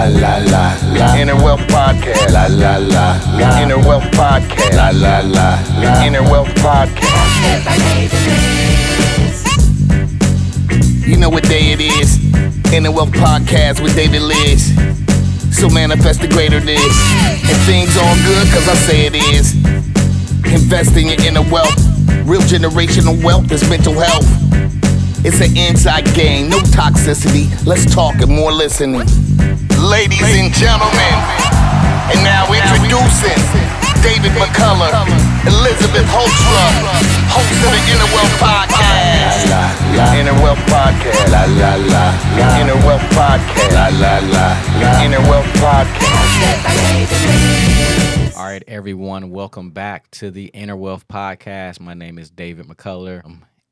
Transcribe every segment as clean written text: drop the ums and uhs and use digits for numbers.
La la la la. Inner Wealth Podcast. La la la la. Inner Wealth Podcast. La la la la. Inner Wealth Podcast. You know what day it is. Inner Wealth Podcast with David Liz. So manifest the greater this. And things all good cause I say it is. Invest in your inner wealth. Real generational wealth is mental health. It's an inside game, no toxicity. Let's talk and more listening. Ladies and gentlemen, and now introducing David McCullar, Elizabeth Holstra, host of the Inner Wealth Podcast. La la. Inner Wealth Podcast. La la la la. Inner Wealth Podcast. La la la la. Inner Wealth Podcast. All right, everyone, welcome back to the Inner Wealth Podcast. My name is David McCullar,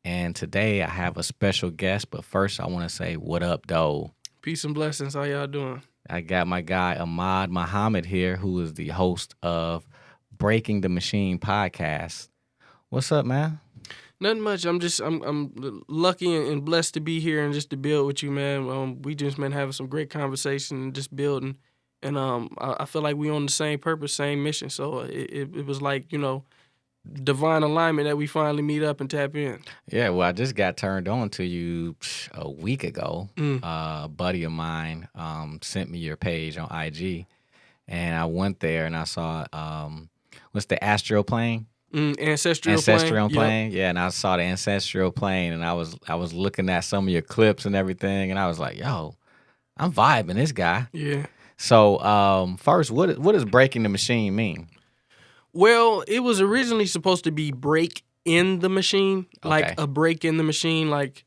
and today I have a special guest, but first I want to say what up, though. Peace and blessings. How y'all doing? I got my guy Ahmad Muhammad here, who is the host of Breaking the Machine podcast. What's up, man? Nothing much. I'm lucky and blessed to be here and just to build with you, man. We just been having some great conversation and just building, and I feel like we on the same purpose, same mission. So it was like, you know, divine alignment that we finally meet up and tap in. Yeah, well, I just got turned on to you a week ago. A buddy of mine sent me your page on IG, and I went there and I saw what's the astral plane? Ancestral plane. Yep. Yeah, and I saw the ancestral plane, and I was looking at some of your clips and everything, and I was like, yo, I'm vibing this guy. Yeah. So first, what does breaking the machine mean? Well, it was originally supposed to be break in the machine, like Okay. a break in the machine. Like,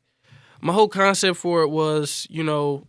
my whole concept for it was, you know,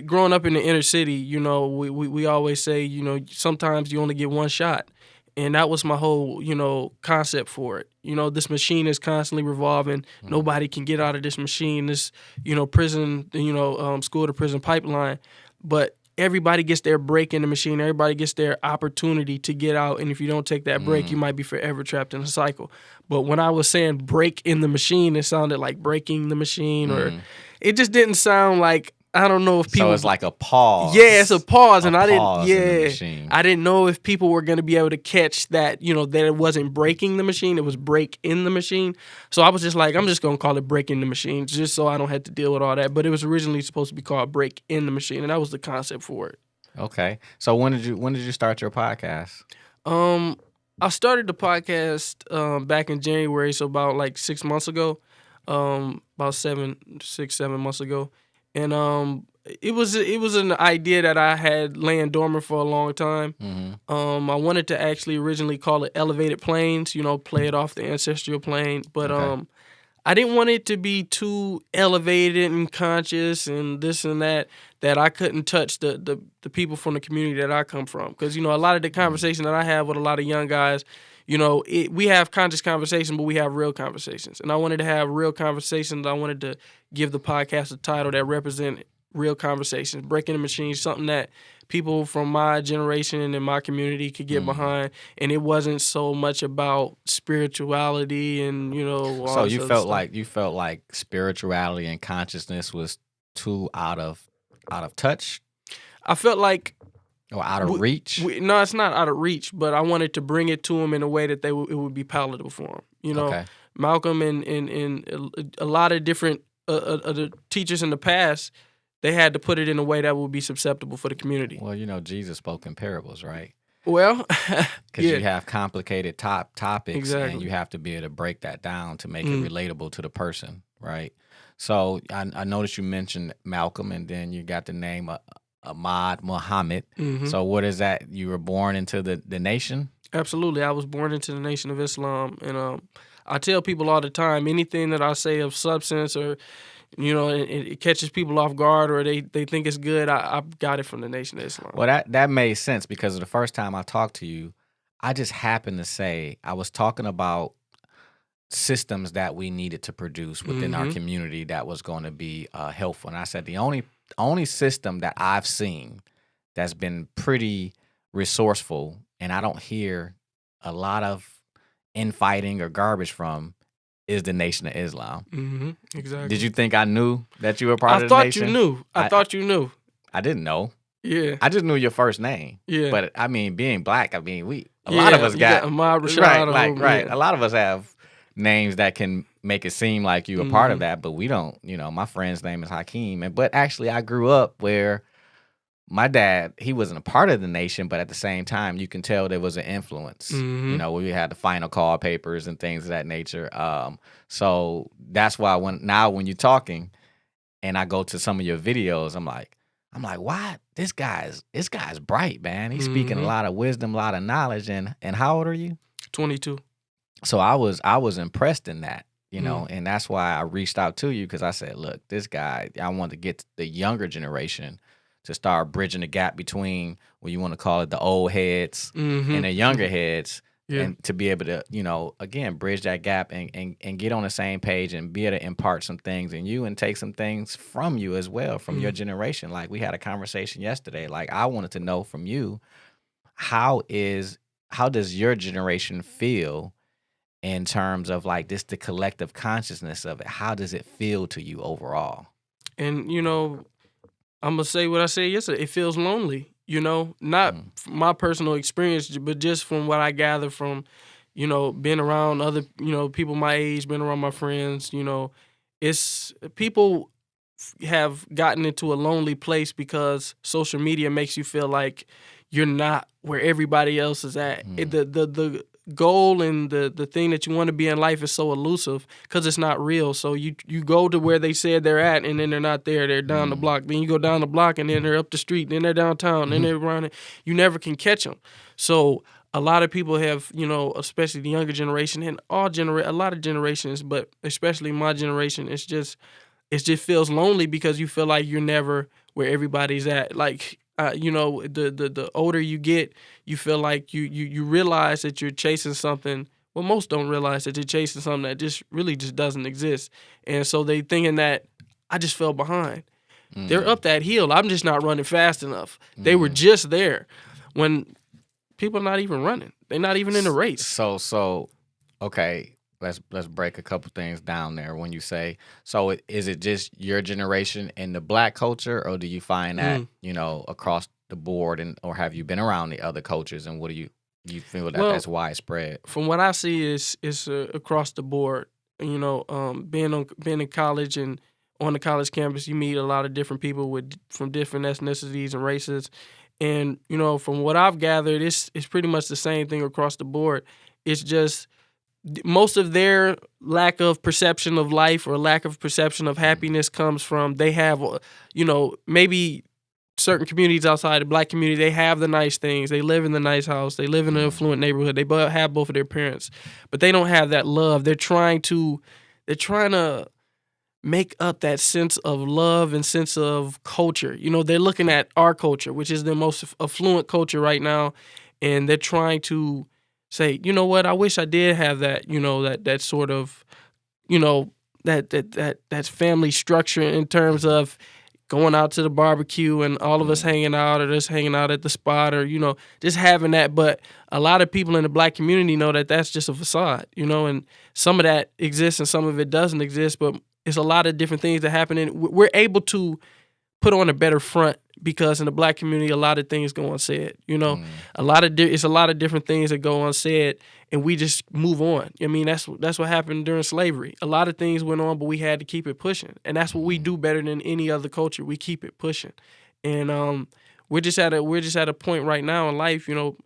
growing up in the inner city, you know, we always say, you know, sometimes you only get one shot. And that was my whole, you know, concept for it. You know, this machine is constantly revolving. Nobody can get out of this machine, this, you know, prison, you know, school to prison pipeline. But everybody gets their break in the machine. Everybody gets their opportunity to get out. And if you don't take that break, you might be forever trapped in a cycle. But when I was saying break in the machine, it sounded like breaking the machine, or it just didn't sound like, I don't know if people. So it's like a pause. Yeah, it's a pause, and I pause in the didn't. machine. I didn't know if people were going to be able to catch that. You know, that it wasn't breaking the machine; it was break in the machine. So I was just like, I'm just going to call it breaking the machine, just so I don't have to deal with all that. But it was originally supposed to be called break in the machine, and that was the concept for it. Okay. So when did you start your podcast? I started the podcast back in January, so about like 6 months ago, about 7 months ago. And it was an idea that I had laying dormant for a long time. I wanted to actually originally call it Elevated Planes, you know, play it off the ancestral plane. But Okay. I didn't want it to be too elevated and conscious and this and that I couldn't touch the people from the community that I come from. Because, you know, a lot of the conversation that I have with a lot of young guys, you know, we have conscious conversations, but we have real conversations. And I wanted to have real conversations. I wanted to give the podcast a title that represented real conversations, breaking the machine, something that people from my generation and in my community could get behind. And it wasn't so much about spirituality and, you know, all So this you other felt stuff. like spirituality and consciousness was too out of touch I felt like or out of reach. no, it's not out of reach, but I wanted to bring it to them in a way that it would be palatable for them. You know, Okay. Malcolm and a lot of different the teachers in the past, they had to put it in a way that would be susceptible for the community. Well, you know, Jesus spoke in parables, right? Well, Because yeah, you have complicated topics, Exactly. and you have to be able to break that down to make it relatable to the person, right? So I noticed you mentioned Malcolm, and then you got the name Ahmad Muhammad. So what is that? You were born into the nation? absolutely. I was born into the Nation of Islam, and I tell people all the time, anything that I say of substance or, you know, it catches people off guard or they think it's good, I got it from the Nation of Islam. Well, that made sense because the first time I talked to you, I just happened to say I was talking about systems that we needed to produce within our community that was going to be helpful. And I said the only system that I've seen that's been pretty resourceful, and I don't hear a lot of infighting or garbage from, is the Nation of Islam. Exactly. Did you think I knew that you were part I of the thought nation? you knew. I thought you knew. I didn't know. Yeah. I just knew your first name. Yeah. But I mean, being black, I mean, a lot of us you got Ahmad, Rashad, right, yeah. A lot of us have names that can make it seem like you're a part of that, but we don't. You know, my friend's name is Hakeem, but actually, I grew up where my dad, he wasn't a part of the nation, but at the same time, you can tell there was an influence. You know, we had the final call papers and things of that nature. So that's why when you're talking, and I go to some of your videos, I'm like, why this guy's bright, man. He's speaking a lot of wisdom, a lot of knowledge. And how old are you? 22. So I was impressed in that, you know, and that's why I reached out to you, because I said, look, this guy, I want to get the younger generation to start bridging the gap between what you want to call it, the old heads and the younger heads. Yeah. And to be able to, you know, again, bridge that gap and get on the same page and be able to impart some things in you and take some things from you as well, from your generation. Like we had a conversation yesterday. Like I wanted to know from you, how does your generation feel in terms of like this, the collective consciousness of it? How does it feel to you overall? And, you know, I'm going to say what I said yesterday. It feels lonely, you know, not from my personal experience, but just from what I gather from, you know, being around other, you know, people my age, being around my friends, you know, it's people have gotten into a lonely place because social media makes you feel like you're not where everybody else is at. The goal and the thing that you want to be in life is so elusive because it's not real. So you go to where they said they're at, and then they're not there. They're down the block. Then you go down the block, and then they're up the street. Then they're downtown. Then they're around it. You never can catch them. So a lot of people have, you know, especially the younger generation and a lot of generations, but especially my generation, it just feels lonely because you feel like you're never where everybody's at. Like, you know, the older you get, you feel like you realize that you're chasing something. Well, most don't realize that you're chasing something that just really just doesn't exist. And so they thinking that I just fell behind. They're up that hill. I'm just not running fast enough. They were just there when people are not even running. They're not even in the race. So, okay. Let's break a couple things down there. When you say, so is it just your generation in the black culture, or do you find that, you know, across the board, or have you been around the other cultures, and what do you feel that that's widespread? From what I see is across the board. You know, being in college and on the college campus, you meet a lot of different people from different ethnicities and races. And, you know, from what I've gathered, it's pretty much the same thing across the board. It's just most of their lack of perception of life or lack of perception of happiness comes from they have, you know, maybe certain communities outside the black community, they have the nice things. They live in the nice house. They live in an affluent neighborhood. They have both of their parents, but they don't have that love. They're trying to make up that sense of love and sense of culture. You know, they're looking at our culture, which is the most affluent culture right now, and they're trying to say, you know what, I wish I did have that, you know, that sort of, you know, that family structure in terms of going out to the barbecue and all of us hanging out, or just hanging out at the spot, or, you know, just having that. But a lot of people in the black community know that that's just a facade, you know, and some of that exists and some of it doesn't exist, but it's a lot of different things that happen. And we're able to put on a better front because in the black community, a lot of things go unsaid. You know, it's a lot of different things that go unsaid, and we just move on. I mean, that's what happened during slavery. A lot of things went on, but we had to keep it pushing, and that's what we do better than any other culture. We keep it pushing, and we're just at a point right now in life. You know,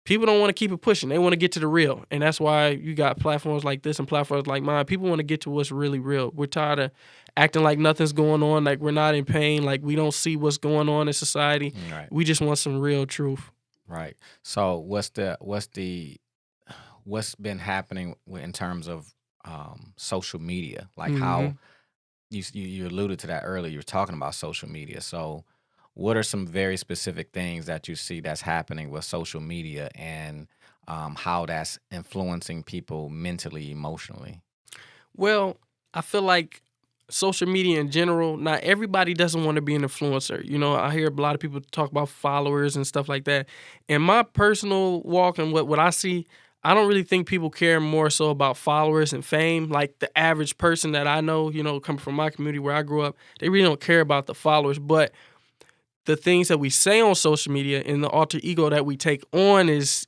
people don't want to keep it pushing. They want to get to the real, and that's why you got platforms like this and platforms like mine. People want to get to what's really real. We're tired of acting like nothing's going on, like we're not in pain, like we don't see what's going on in society. Right. We just want some real truth. Right. So what's been happening in terms of social media? Like how you alluded to that earlier. You were talking about social media. So what are some very specific things that you see that's happening with social media, and how that's influencing people mentally, emotionally? Well, I feel like social media in general, not everybody doesn't want to be an influencer. You know, I hear a lot of people talk about followers and stuff like that. In my personal walk and what I see, I don't really think people care more so about followers and fame. Like the average person that I know, you know, coming from my community where I grew up, they really don't care about the followers. But the things that we say on social media and the alter ego that we take on is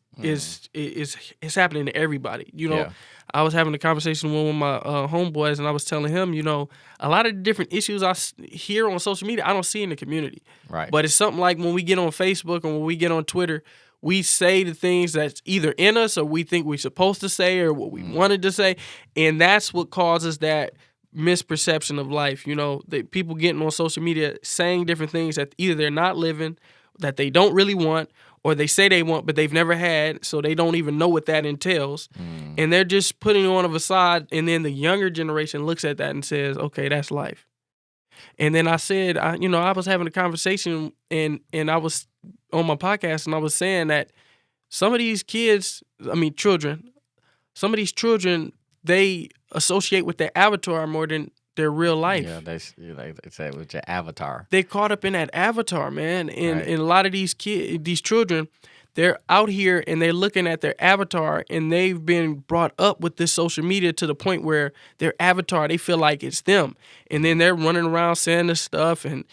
happening to everybody. You know, Yeah. I was having a conversation with one of my homeboys, and I was telling him, you know, a lot of the different issues I hear on social media, I don't see in the community. Right. But it's something like when we get on Facebook and when we get on Twitter, we say the things that's either in us or we think we're supposed to say or what we wanted to say, and that's what causes that misperception of life. You know, people getting on social media saying different things that either they're not living, that they don't really want, or they say they want but they've never had, so they don't even know what that entails. And they're just putting on a facade, and then the younger generation looks at that and says, okay, that's life. And then I said, I was having a conversation and I was on my podcast and I was saying that some of these children, they associate with their avatar more than their real life. Yeah, they say with your avatar. They caught up in that avatar, man. And, Right. and a lot of these children, they're out here and they're looking at their avatar, and they've been brought up with this social media to the point where their avatar, they feel like it's them. And then they're running around saying this stuff, and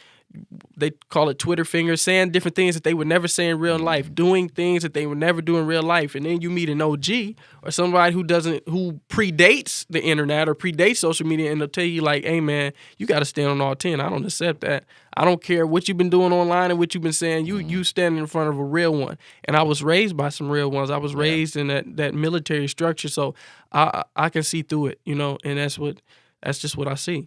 they call it Twitter fingers, saying different things that they would never say in real life, doing things that they would never do in real life. And then you meet an OG or somebody who predates the internet or predates social media, and they'll tell you like, hey man, you got to stand on all 10. I don't accept that. I don't care what you've been doing online and what you've been saying. You standing in front of a real one. And I was raised by some real ones. I was raised in that military structure, so I can see through it, you know, and that's just what I see.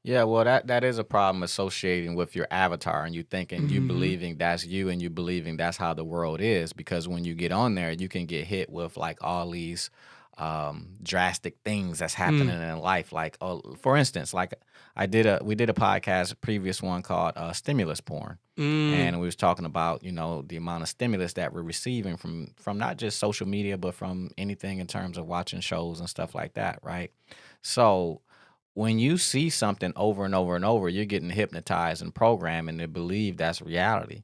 Yeah, well, that is a problem associating with your avatar, and you thinking you believing that's you, and you believing that's how the world is. Because when you get on there, you can get hit with like all these drastic things that's happening in life. Like, for instance, like we did a podcast, a previous one called stimulus porn, and we was talking about, you know, the amount of stimulus that we're receiving from not just social media, but from anything in terms of watching shows and stuff like that, right? So when you see something over and over and over, you're getting hypnotized and programmed and to believe that's reality.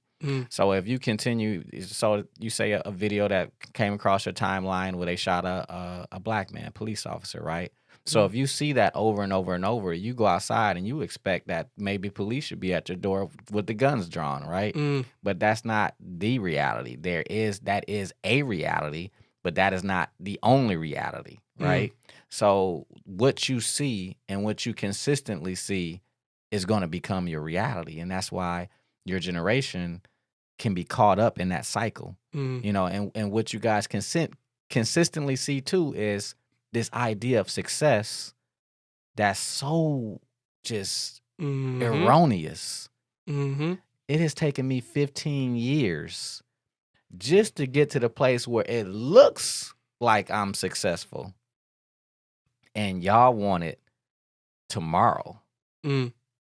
So if you continue, so you say a video that came across your timeline where they shot a black man, police officer, right? So if you see that over and over and over, you go outside and you expect that maybe police should be at your door with the guns drawn, right? But that's not the reality. That is a reality, but that is not the only reality, right? So what you see and what you consistently see is going to become your reality. And that's why your generation can be caught up in that cycle, you know, and what you guys consistently see too is this idea of success that's so just erroneous. It has taken me 15 years just to get to the place where it looks like I'm successful. And y'all want it tomorrow,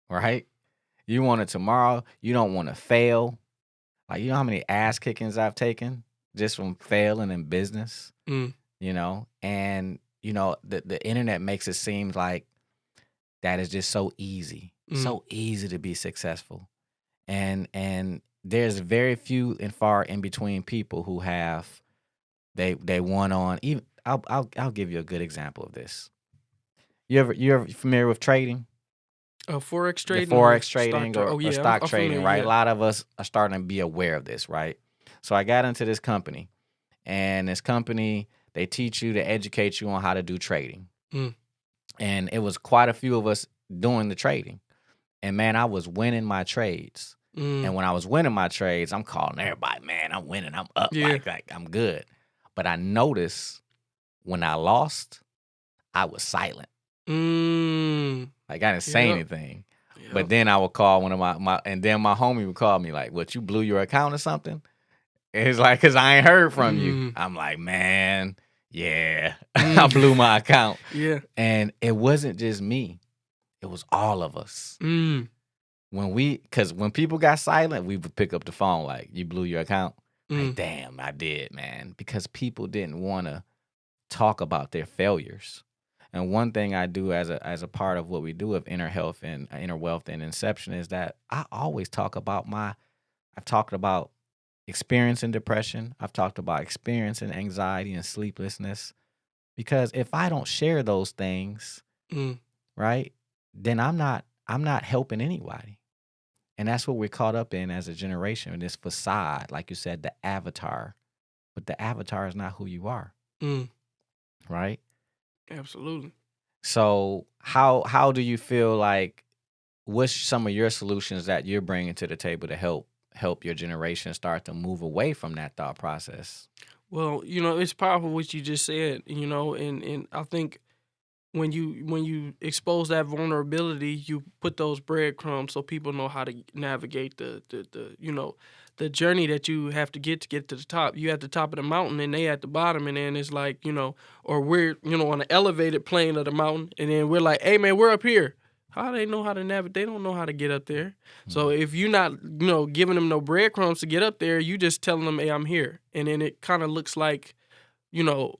right? You want it tomorrow. You don't want to fail. Like, you know how many ass kickings I've taken just from failing in business, you know? And, you know, the internet makes it seem like that is just so easy to be successful. And there's very few and far in between people who have, they won on, even, I'll give you a good example of this. You ever familiar with trading? Forex trading? Forex trading or stock I'm trading, familiar, right? yeah. A lot of us are starting to be aware of this, right? So I got into this company, and this company, they teach you to educate you on how to do trading. And it was quite a few of us doing the trading. And man, I was winning my trades. And when I was winning my trades, I'm calling everybody, man, I'm winning, I'm up, like I'm good. But I noticed when I lost, I was silent. Like I didn't say anything. But then I would call one of my and then my homie would call me like, what, you blew your account or something? And it's like, cause I ain't heard from you. I'm like, man, yeah, I blew my account. And it wasn't just me. It was all of us. Cause when people got silent, we would pick up the phone like, you blew your account? Like, damn, I did, man. Because people didn't want to talk about their failures. And one thing I do as a part of what we do of inner health and inner wealth and inception is that I always talk about I've talked about experiencing depression. I've talked about experiencing anxiety and sleeplessness. Because if I don't share those things, right, then I'm not helping anybody. And that's what we're caught up in as a generation, this facade, like you said, the avatar. But the avatar is not who you are, Mm, right? absolutely. So how do you feel like what's some of your solutions that you're bringing to the table to help your generation start to move away from that thought process? Well, it's powerful what you just said, and I think when you expose that vulnerability, you put those breadcrumbs so people know how to navigate the journey that you have to get to the top. You at the top of the mountain and they at the bottom, and then it's like, or we're on an elevated plane of the mountain, and then we're like, hey man, we're up here. How they know how to navigate? They don't know how to get up there. So if you're not, giving them no breadcrumbs to get up there, you just telling them, hey, I'm here. And then it kind of looks like, you know,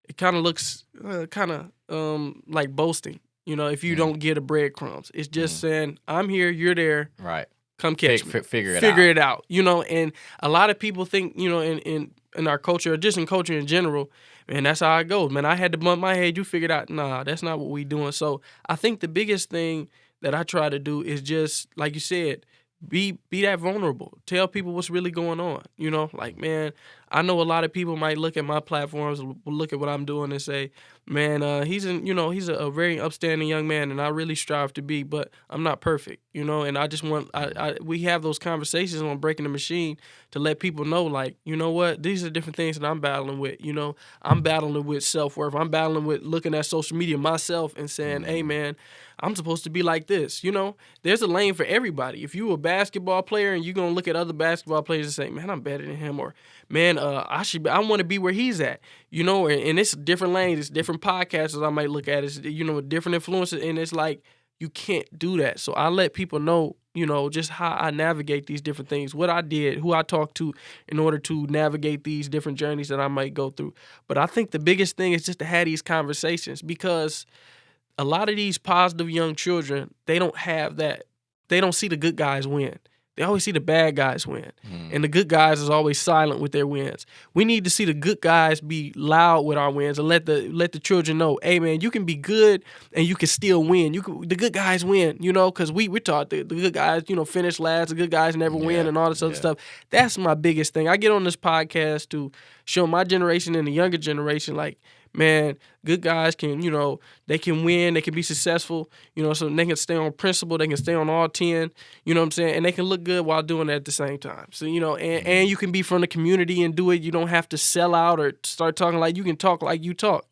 it kind of looks like boasting. If you Mm, don't get a breadcrumbs, it's just mm, saying, I'm here, you're there, right. come catch me. Figure it Figure out. it out. And a lot of people think, in our culture, or just in culture in general, man, that's how it goes. Man, I had to bump my head, you figured out, nah, that's not what we doing. So I think the biggest thing that I try to do is just, like you said, be that vulnerable. Tell people what's really going on. Like, man, I know a lot of people might look at my platforms, look at what I'm doing and say, man, he's a very upstanding young man, and I really strive to be, but I'm not perfect, and I just want, we have those conversations on Breaking the Machine to let people know, like, you know what, these are different things that I'm battling with. I'm battling with self-worth. I'm battling with looking at social media myself and saying, hey, Mm, man, I'm supposed to be like this. There's a lane for everybody. If you a basketball player and you're gonna look at other basketball players and say, man, I'm better than him, or man, I want to be where he's at. And it's different lanes, it's different podcasters I might look at, it's different influences, and it's like you can't do that. So I let people know, just how I navigate these different things, what I did, who I talked to in order to navigate these different journeys that I might go through. But I think the biggest thing is just to have these conversations, because a lot of these positive young children, they don't have that. They don't see the good guys win. They always see the bad guys win. mm, And the good guys is always silent with their wins. We need to see the good guys be loud with our wins and let the children know, hey man, you can be good and you can still win. The good guys win, because we're taught the good guys, finish last, the good guys never win yeah, and all this other yeah. stuff. That's my biggest thing. I get on this podcast to show my generation and the younger generation, like, man, good guys can, they can win, they can be successful, so they can stay on principle, they can stay on all 10, you know what I'm saying? And they can look good while doing it at the same time. So, and you can be from the community and do it. You don't have to sell out or start talking like you can talk like you talk,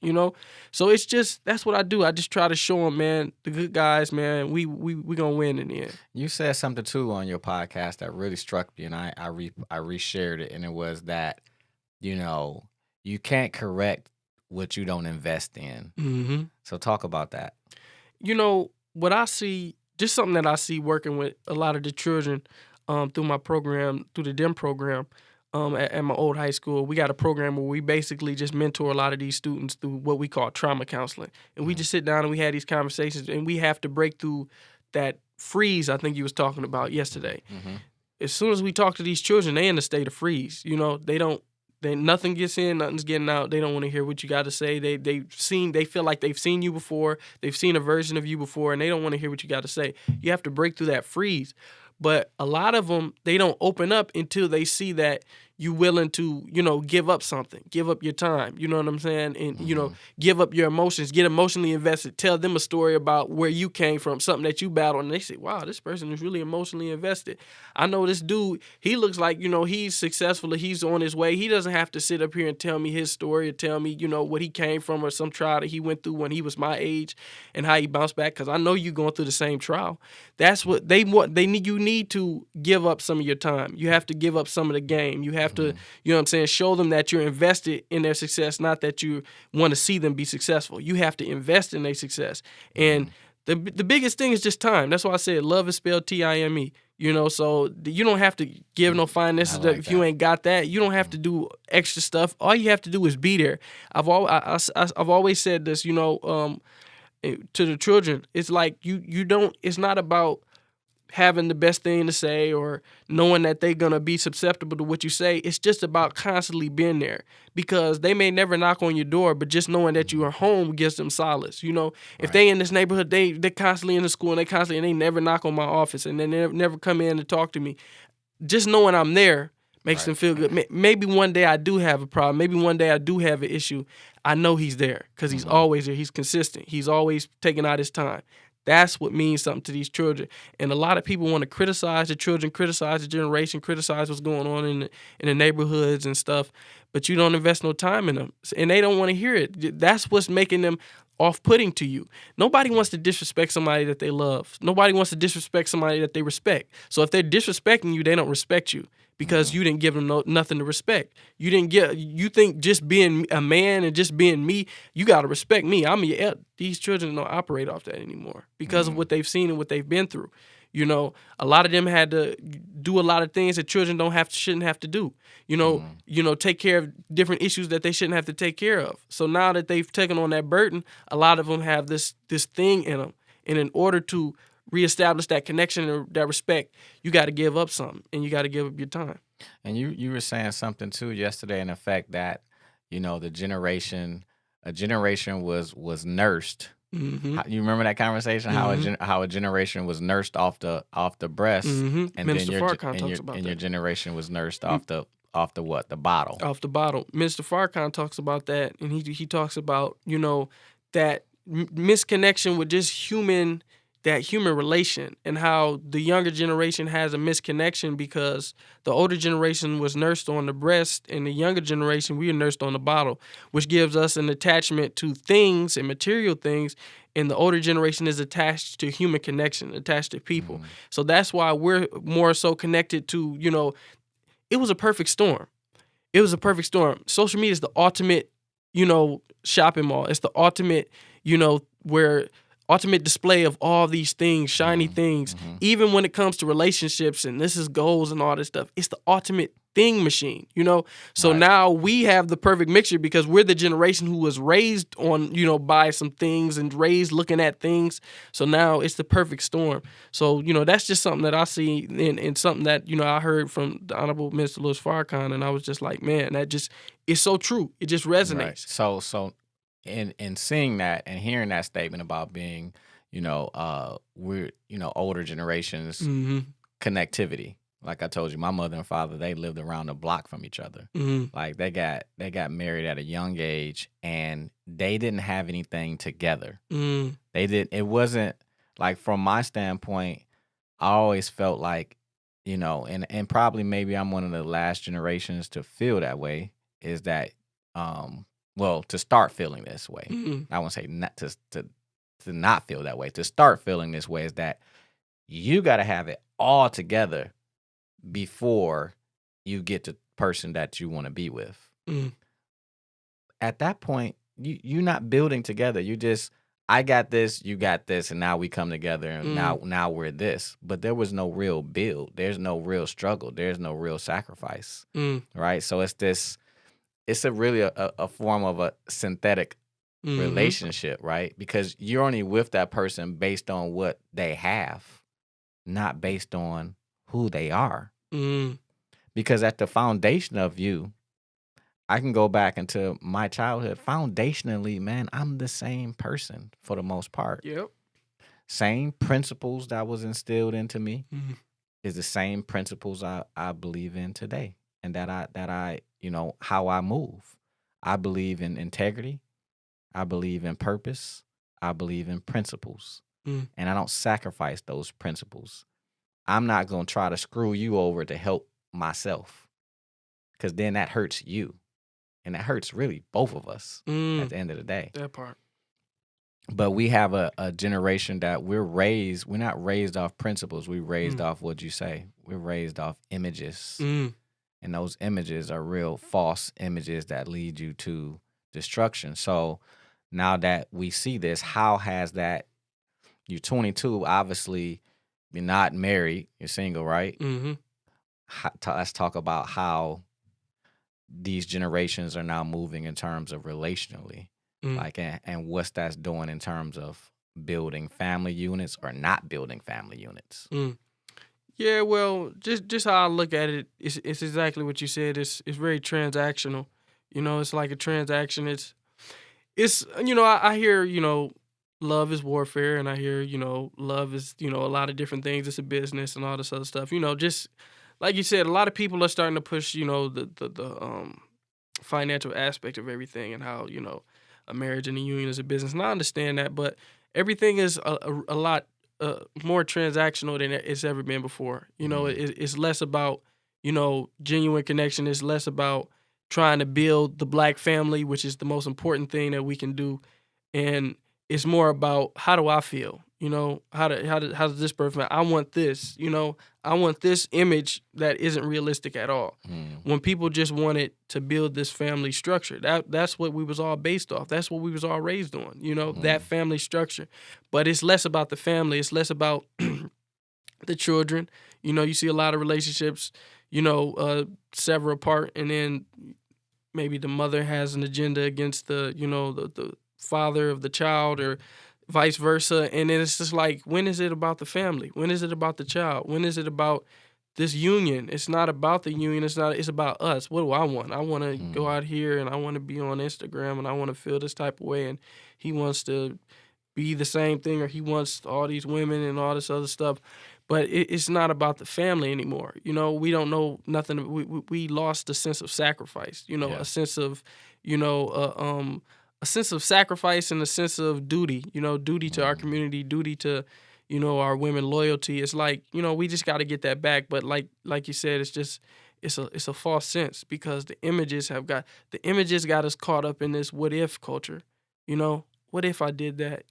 So it's just, that's what I do. I just try to show them, man, the good guys, man, we going to win in the end. You said something too on your podcast that really struck me, and I reshared it, and it was that you can't correct what you don't invest in. Mm-hmm. So talk about that. What I see, just something that I see working with a lot of the children through my program, through the DEM program at my old high school. We got a program where we basically just mentor a lot of these students through what we call trauma counseling. And we just sit down and we had these conversations, and we have to break through that freeze I think you was talking about yesterday. Mm-hmm. As soon as we talk to these children, they in a state of freeze. Nothing gets in, nothing's getting out. They don't want to hear what you got to say. They feel like they've seen you before. They've seen a version of you before, and they don't want to hear what you got to say. You have to break through that freeze. But a lot of them, they don't open up until they see that you willing to, give up something, give up your time, you know what I'm saying? And, give up your emotions, get emotionally invested, tell them a story about where you came from, something that you battled, and they say, wow, this person is really emotionally invested. I know this dude, he looks like, he's successful, or he's on his way. He doesn't have to sit up here and tell me his story or tell me, what he came from or some trial that he went through when he was my age and how he bounced back, because I know you going through the same trial. That's what they want. You need to give up some of your time. You have to give up some of the game. You have to, you know what I'm saying, show them that you're invested in their success, not that you want to see them be successful. You have to invest in their success. And the biggest thing is just time. That's why I said love is spelled Time. So you don't have to give no finances like if you that. ain't got that. You don't have to do extra stuff. All you have to do is be there. I've always said this, to the children. It's like you don't. It's not about having the best thing to say or knowing that they're going to be susceptible to what you say. It's just about constantly being there, because they may never knock on your door, but just knowing that you are home gives them solace. You know, if they in this neighborhood, they constantly in the school and they never knock on my office and they never come in to talk to me. Just knowing I'm there makes them feel good. Maybe one day I do have a problem. Maybe one day I do have an issue. I know he's there because he's always there. He's consistent. He's always taking out his time. That's what means something to these children. And a lot of people want to criticize the children, criticize the generation, criticize what's going on in the neighborhoods and stuff, but you don't invest no time in them. And they don't want to hear it. That's what's making them off-putting to you. Nobody wants to disrespect somebody that they love. Nobody wants to disrespect somebody that they respect. So if they're disrespecting you, they don't respect you, because you didn't give them nothing to respect. You think just being a man and just being me, you got to respect me. These children don't operate off that anymore because of what they've seen and what they've been through. You know, a lot of them had to do a lot of things that children shouldn't have to do. You know, take care of different issues that they shouldn't have to take care of. So now that they've taken on that burden, a lot of them have this thing in them. And in order to reestablish that connection and that respect, you got to give up something, and you got to give up your time. And you were saying something too yesterday in the fact that, you know, a generation was nursed. You remember that conversation? How a generation was nursed off the breast, and Minister then Farrakhan talks about that. your generation was nursed off the what? The bottle. Off the bottle. Minister Farrakhan talks about that, and he talks about, you know, that misconnection with just human relation, and how the younger generation has a misconnection because the older generation was nursed on the breast, and the younger generation, we are nursed on the bottle, which gives us an attachment to things and material things, and the older generation is attached to human connection, attached to people. So that's why we're more so connected to, you know, it was a perfect storm. It was a perfect storm. Social media is the ultimate, you know, shopping mall. It's the ultimate, you know, ultimate display of all these things, shiny things. Even when it comes to relationships and this is goals and all this stuff, it's the ultimate thing machine, you know? So now we have the perfect mixture because we're the generation who was raised on, you know, by some things and raised looking at things. So now it's the perfect storm. So, you know, that's just something that I see in something that, you know, I heard from the Honorable Minister Louis Farrakhan, and I was just like, man, that just, it's so true. It just resonates. Right. So in seeing that and hearing that statement about being, you know, we're, you know, older generations connectivity. Like I told you, my mother and father, they lived around the block from each other. Like they got married at a young age, and they didn't have anything together. It wasn't like, from my standpoint, I always felt like, you know, and probably maybe I'm one of the last generations to feel that way, is that well, to start feeling this way. I won't say not to not feel that way. To start feeling this way is that you got to have it all together before you get the person that you want to be with. At that point, you're not building together. You just, I got this, you got this, and now we come together, and now we're this. But there was no real build. There's no real struggle. There's no real sacrifice. Right? So it's really a form of a synthetic relationship, right? Because you're only with that person based on what they have, not based on who they are. Because at the foundation of you, I can go back into my childhood. Foundationally, man, I'm the same person for the most part. Yep. Same principles that was instilled into me is the same principles I believe in today, and that I you know, how I move. I believe in integrity. I believe in purpose. I believe in principles. And I don't sacrifice those principles. I'm not going to try to screw you over to help myself, because then that hurts you. And that hurts really both of us at the end of the day. That part. But we have a generation that we're not raised off principles. We're raised off, what'd you say? We're raised off images. And those images are real false images that lead you to destruction. So now that we see this, how has that, you're 22, obviously you're not married, you're single, right? Let's talk about how these generations are now moving in terms of relationally, like, and what's that's doing in terms of building family units or not building family units. Yeah, well, just how I look at it, it's exactly what you said. It's very transactional. It's like a transaction. It's I hear love is warfare, and I hear love is a lot of different things. It's a business and all this other stuff. Just like you said, a lot of people are starting to push the financial aspect of everything, and how a marriage and a union is a business. And I understand that, but everything is a lot more transactional than it's ever been before. It's less about genuine connection. It's less about trying to build the black family, which is the most important thing that we can do, and it's more about how do I feel. How does this person feel? I want this. I want this image that isn't realistic at all. When people just wanted to build this family structure, that's what we was all based off. That's what we was all raised on. That family structure. But it's less about the family. It's less about the children. You see a lot of relationships, sever apart, and then maybe the mother has an agenda against the father of the child, or vice versa. And then it's just like, when is it about the family? When is it about the child? When is it about this union? It's not about the union. It's about us. What do I want? I want to go out here, and I want to be on Instagram, and I want to feel this type of way. And he wants to be the same thing, or he wants all these women and all this other stuff. But it's not about the family anymore. We don't know nothing. We lost the sense of sacrifice. Yeah. A sense of, a sense of sacrifice, and a sense of duty. Duty to our community, duty to, our women, loyalty. It's like, we just got to get that back. But like you said, it's a false sense, because the images got us caught up in this what if culture. What if I did that?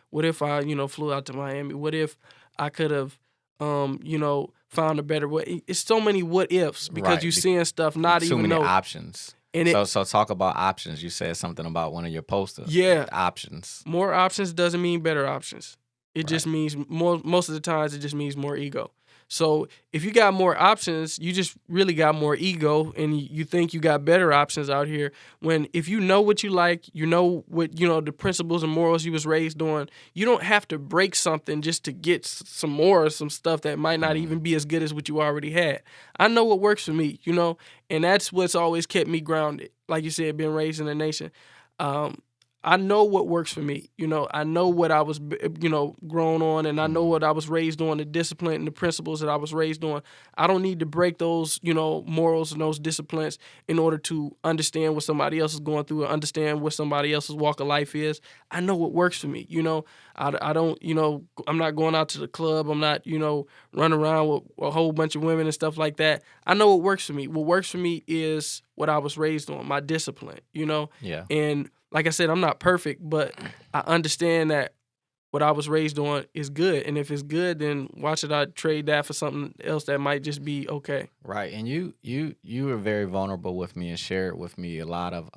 What if I flew out to Miami? What if I could have found a better way? It's so many what ifs, because Right. you're seeing stuff not Too even many know. options. And So talk about options. You said something about one of your posters. Yeah. Options. More options doesn't mean better options. It Right. just means most of the times it just means more ego. So if you got more options, you just really got more ego, and you think you got better options out here. When if you know what you like, what the principles and morals you was raised on, you don't have to break something just to get some more, some stuff that might not even be as good as what you already had. I know what works for me, and that's what's always kept me grounded. Like you said, being raised in a nation. I know what works for me. I know what I was, grown on, and I know what I was raised on, the discipline and the principles that I was raised on. I don't need to break those, morals and those disciplines in order to understand what somebody else is going through, or understand what somebody else's walk of life is. I know what works for me. I don't, I'm not going out to the club. I'm not, running around with a whole bunch of women and stuff like that. I know what works for me. What works for me is what I was raised on, my discipline, Yeah. And like I said, I'm not perfect, but I understand that what I was raised on is good. And if it's good, then why should I trade that for something else that might just be okay? Right. And you were very vulnerable with me and shared with me a lot of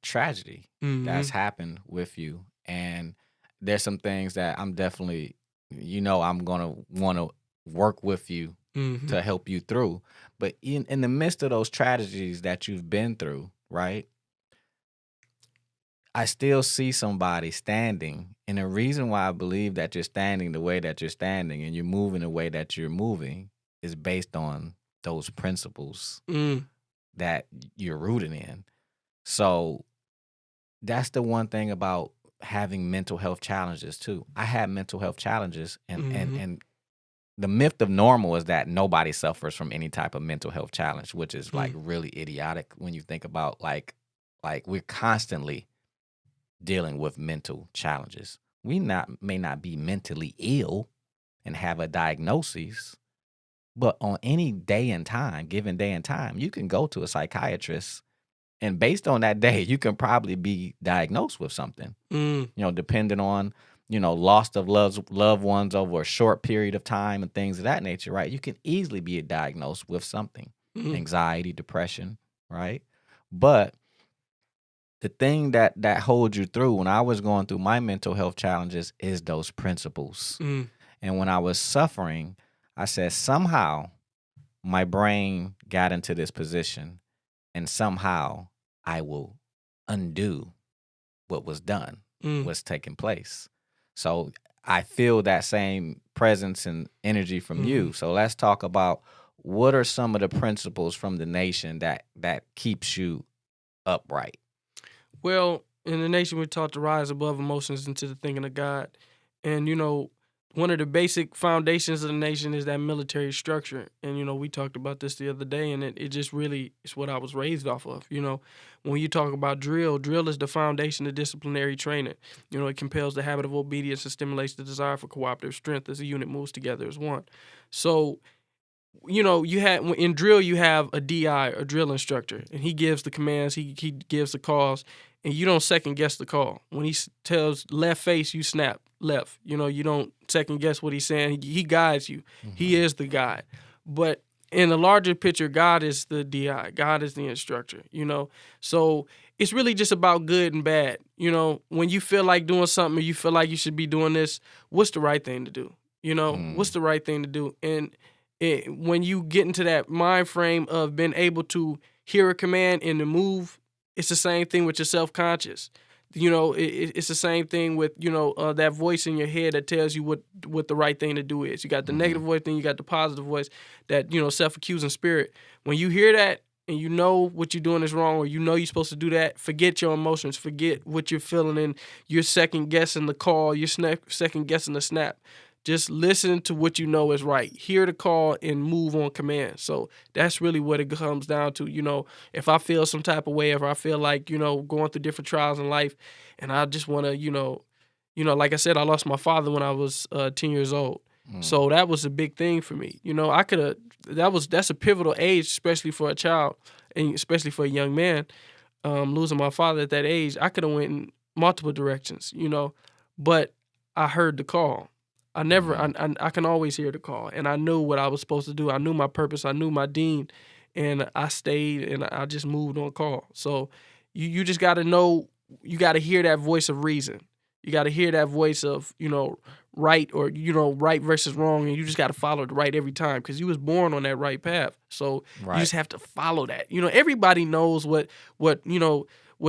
tragedy that's happened with you. And there's some things that I'm definitely, I'm gonna want to work with you to help you through. But in the midst of those tragedies that you've been through, right? I still see somebody standing. And the reason why I believe that you're standing the way that you're standing, and you're moving the way that you're moving, is based on those principles that you're rooted in. So that's the one thing about having mental health challenges too. I had mental health challenges, and the myth of normal is that nobody suffers from any type of mental health challenge, which is like really idiotic when you think about like we're constantly dealing with mental challenges. We may not be mentally ill and have a diagnosis, but on any given day and time, you can go to a psychiatrist, and based on that day, you can probably be diagnosed with something. Depending on loss of loved ones over a short period of time and things of that nature, right? You can easily be diagnosed with something, anxiety, depression, right? But the thing that holds you through, when I was going through my mental health challenges, is those principles. And when I was suffering, I said, somehow my brain got into this position, and somehow I will undo what was done, what's taking place. So I feel that same presence and energy from you. So let's talk about what are some of the principles from the nation that keeps you upright. Well, in the nation, we're taught to rise above emotions into the thinking of God. And, one of the basic foundations of the nation is that military structure. And, we talked about this the other day, and it just really is what I was raised off of. When you talk about drill is the foundation of disciplinary training. It compels the habit of obedience and stimulates the desire for cooperative strength as a unit moves together as one. So, in drill, you have a DI, a drill instructor, and he gives the commands, he gives the calls, and you don't second guess the call. When he tells left face, you snap left. You don't second guess what he's saying. He guides you. He is the guide. But in the larger picture, God is the DI. God is the instructor. So it's really just about good and bad. When you feel like doing something, or you feel like you should be doing this, what's the right thing to do? What's the right thing to do? And when you get into that mind frame of being able to hear a command and to move, it's the same thing with your self-conscious. It's the same thing with, that voice in your head that tells you what the right thing to do is. You got the negative voice, then you got the positive voice, that, self-accusing spirit. When you hear that and you know what you're doing is wrong, or you're supposed to do that, forget your emotions, forget what you're feeling, and you're second-guessing the call, you're second-guessing the snap. Just listen to what you know is right. Hear the call and move on command. So that's really what it comes down to. If I feel some type of way, if I feel like, going through different trials in life, and I just want to, like I said, I lost my father when I was 10 years old. So that was a big thing for me. That's a pivotal age, especially for a child, and especially for a young man. Losing my father at that age, I could have went in multiple directions, but I heard the call. I can always hear the call, and I knew what I was supposed to do. I knew my purpose. I knew my dean, and I stayed, and I just moved on call. So you just got to know, you got to hear that voice of reason. You got to hear that voice of, right, or, right versus wrong, and you just got to follow the right every time, because you was born on that right path. So you just have to follow that. Everybody knows what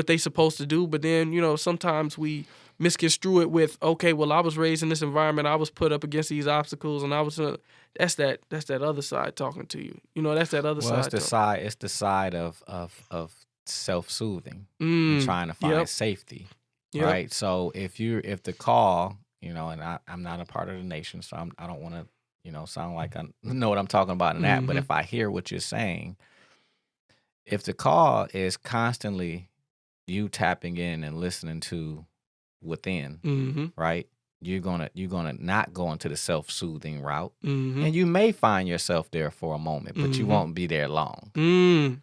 they supposed to do, but then, sometimes we misconstrue it with, okay, well, I was raised in this environment, I was put up against these obstacles, and I was that's that other side talking to you. That's that other side. It's the side of self-soothing and trying to find safety. Yep. Right. So if the call, and I'm not a part of the nation, so I don't want to, sound like I know what I'm talking about in that. But if I hear what you're saying, if the call is constantly you tapping in and listening to within, right? You're gonna not go into the self-soothing route, and you may find yourself there for a moment, but you won't be there long.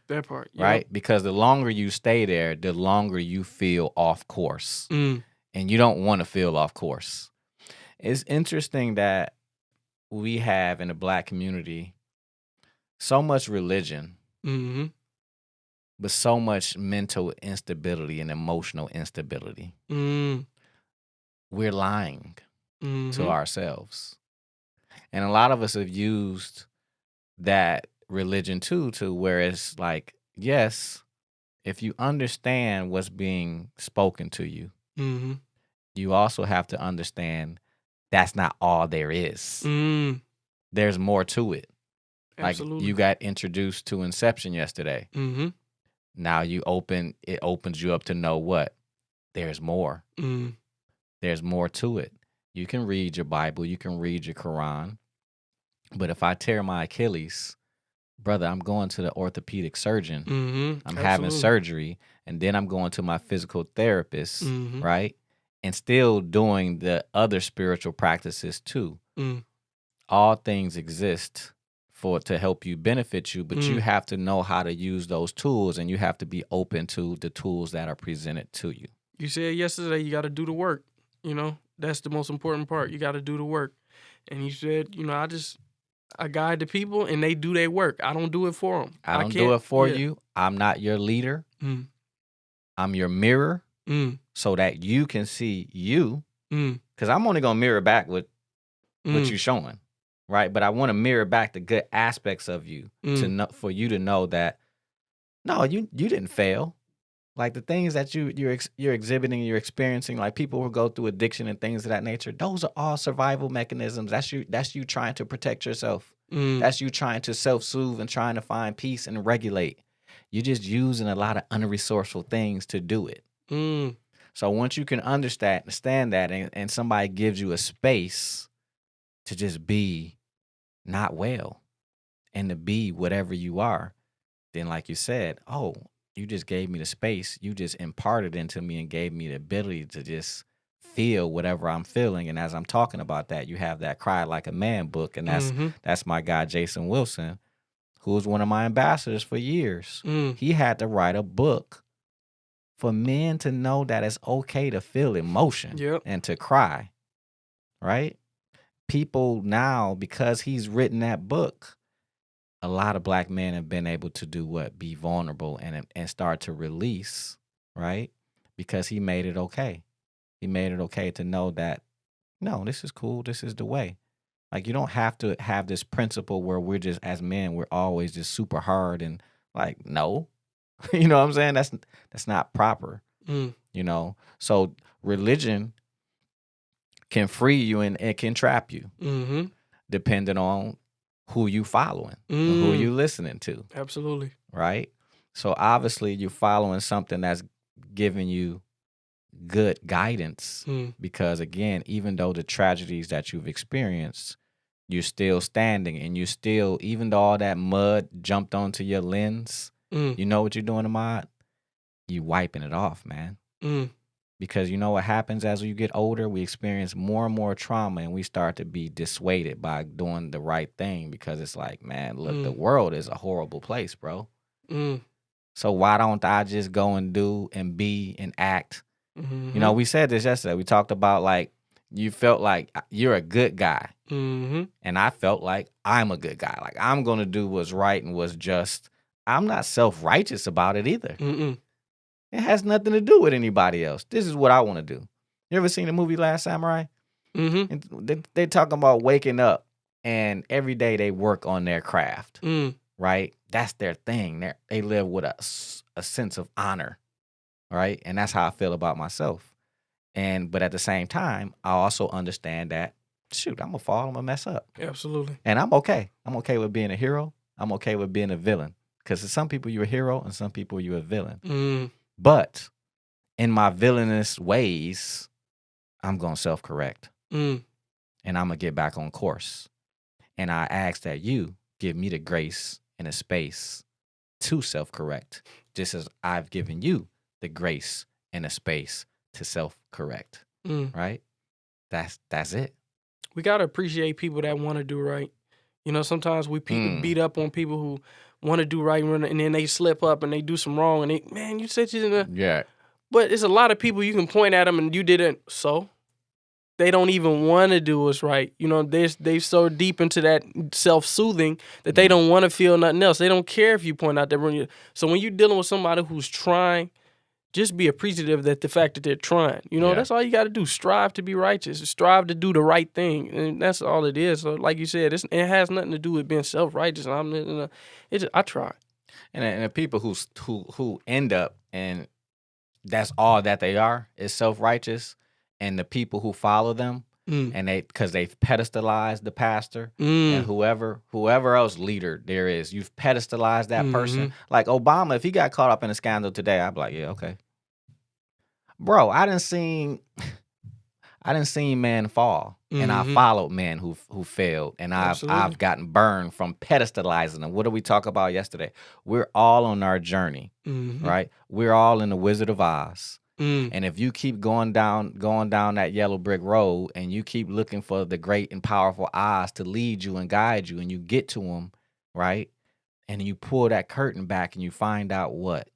That part, right? Because the longer you stay there, the longer you feel off course, and you don't want to feel off course. It's interesting that we have in the Black community so much religion, but so much mental instability and emotional instability. We're lying to ourselves. And a lot of us have used that religion too, to where it's like, yes, if you understand what's being spoken to you, you also have to understand that's not all there is. There's more to it. Absolutely. Like you got introduced to Inception yesterday. Now it opens you up to know what? There's more. There's more to it. You can read your Bible, you can read your Quran, but if I tear my Achilles, brother, I'm going to the orthopedic surgeon. I'm having surgery, and then I'm going to my physical therapist, right? And still doing the other spiritual practices too. All things exist to help you, benefit you, but you have to know how to use those tools, and you have to be open to the tools that are presented to you. You said yesterday you got to do the work. That's the most important part. You got to do the work. And you said, I guide the people and they do their work. I don't do it for them. I don't do it for you. I'm not your leader. I'm your mirror so that you can see you. Because I'm only going to mirror back what you're showing, right? But I want to mirror back the good aspects of you for you to know that, no, you didn't fail. Like the things that you're exhibiting, you're experiencing, like people who go through addiction and things of that nature, those are all survival mechanisms. That's you trying to protect yourself. That's you trying to self-soothe and trying to find peace and regulate. You're just using a lot of unresourceful things to do it. So once you can understand that and somebody gives you a space to just be not well and to be whatever you are, then like you said, oh, you just gave me the space. You just imparted into me and gave me the ability to just feel whatever I'm feeling. And as I'm talking about that, you have that Cry Like a Man book. And that's my guy, Jason Wilson, who was one of my ambassadors for years. He had to write a book for men to know that it's okay to feel emotion and to cry, right? People now, because he's written that book, a lot of black men have been able to do what? Be vulnerable and start to release, right? Because he made it okay. He made it okay to know that, no, this is cool. This is the way. Like, you don't have to have this principle where we're just, as men, we're always just super hard and like, no. You know what I'm saying? That's not proper, you know? So religion can free you and it can trap you, depending on who you following, who you listening to. Absolutely. Right? So obviously you're following something that's giving you good guidance because, again, even though the tragedies that you've experienced, you're still standing and you still, even though all that mud jumped onto your lens, you know what you're doing, Ahmad? You wiping it off, man. Because you know what happens as you get older? We experience more and more trauma and we start to be dissuaded by doing the right thing because it's like, man, look, the world is a horrible place, bro. So why don't I just go and do and be and act? You know, we said this yesterday. We talked about like, you felt like you're a good guy. And I felt like I'm a good guy. Like I'm going to do what's right and what's just. I'm not self-righteous about it either. It has nothing to do with anybody else. This is what I want to do. You ever seen the movie Last Samurai? And they talking about waking up and every day they work on their craft, right? That's their thing. They live with a sense of honor, right? And that's how I feel about myself. But at the same time, I also understand that, shoot, I'm going to fall, I'm going to mess up. Absolutely. And I'm okay. I'm okay with being a hero. I'm okay with being a villain. Because to some people, you're a hero, and some people, you're a villain. But in my villainous ways, I'm going to self-correct. And I'm going to get back on course. And I ask that you give me the grace and the space to self-correct, just as I've given you the grace and the space to self-correct. Right? That's it. We got to appreciate people that want to do right. You know, sometimes we beat up on people who want to do right and then they slip up and they do some wrong and man, you said you didn't. Yeah. But it's a lot of people you can point at them and you didn't. So they don't even want to do what's right. You know, they so deep into that self-soothing that they don't want to feel nothing else. They don't care if you point out that. So when you're dealing with somebody who's trying, just be appreciative that the fact that they're trying. You know, that's all you got to do. Strive to be righteous. Strive to do the right thing. And that's all it is. So like you said, it has nothing to do with being self-righteous. I try. And the people who end up and that's all that they are is self-righteous, and the people who follow them and because they've pedestalized the pastor and whoever else leader there is, you've pedestalized that person. Like Obama, if he got caught up in a scandal today, I'd be like, yeah, okay. Bro, I didn't see men fall, and I followed men who failed, and I've gotten burned from pedestalizing them. What did we talk about yesterday? We're all on our journey, right? We're all in the Wizard of Oz. And if you keep going down that yellow brick road and you keep looking for the great and powerful Oz to lead you and guide you, and you get to them, right? And you pull that curtain back and you find out what?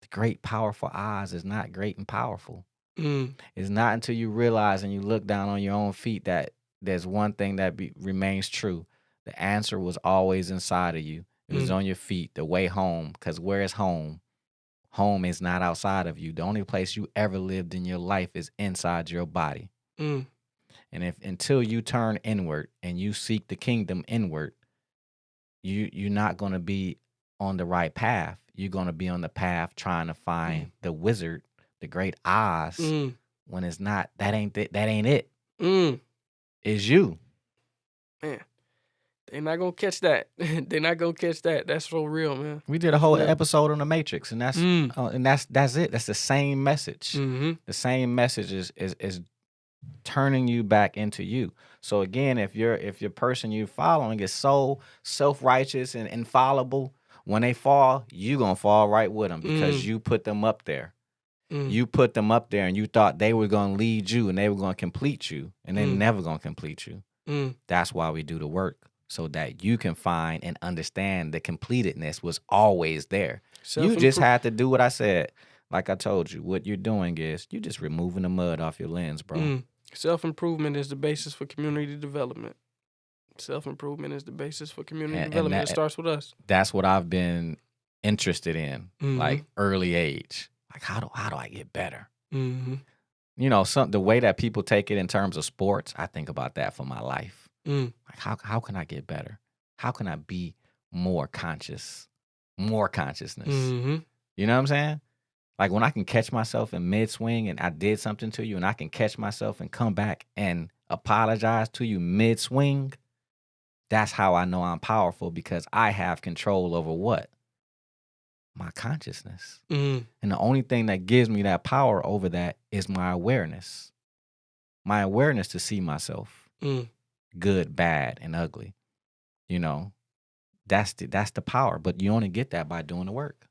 The great powerful Oz is not great and powerful. It's not until you realize and you look down on your own feet that there's one thing that remains true. The answer was always inside of you. It was on your feet, the way home, because where is home? Home is not outside of you. The only place you ever lived in your life is inside your body. And until you turn inward and you seek the kingdom inward, you're not going to be on the right path. you're gonna be on the path trying to find the wizard, the great Oz, when it's not. That ain't it. It's you. Man, they're not gonna catch that. They're not gonna catch that. That's so real, man. We did a whole episode on the Matrix, and that's it. That's the same message. The same message is turning you back into you. So again, if your person you following is so self-righteous and infallible, when they fall, you gonna fall right with them because you put them up there. You put them up there, and you thought they were gonna lead you and they were gonna complete you, and they're never gonna complete you. That's why we do the work, so that you can find and understand the completedness was always there. You just had to do what I said. Like I told you, what you're doing is you're just removing the mud off your lens, bro. Self-improvement is the basis for community development. Self-improvement is the basis for community development. It starts with us. That's what I've been interested in, like early age. Like how do I get better? You know, the way that people take it in terms of sports, I think about that for my life. Like how can I get better? How can I be more conscious, more consciousness? You know what I'm saying? Like when I can catch myself in mid-swing and I did something to you, and I can catch myself and come back and apologize to you mid-swing, that's how I know I'm powerful, because I have control over what? My consciousness. And the only thing that gives me that power over that is my awareness. My awareness to see myself. Good, bad, and ugly. You know, that's the power. But you only get that by doing the work.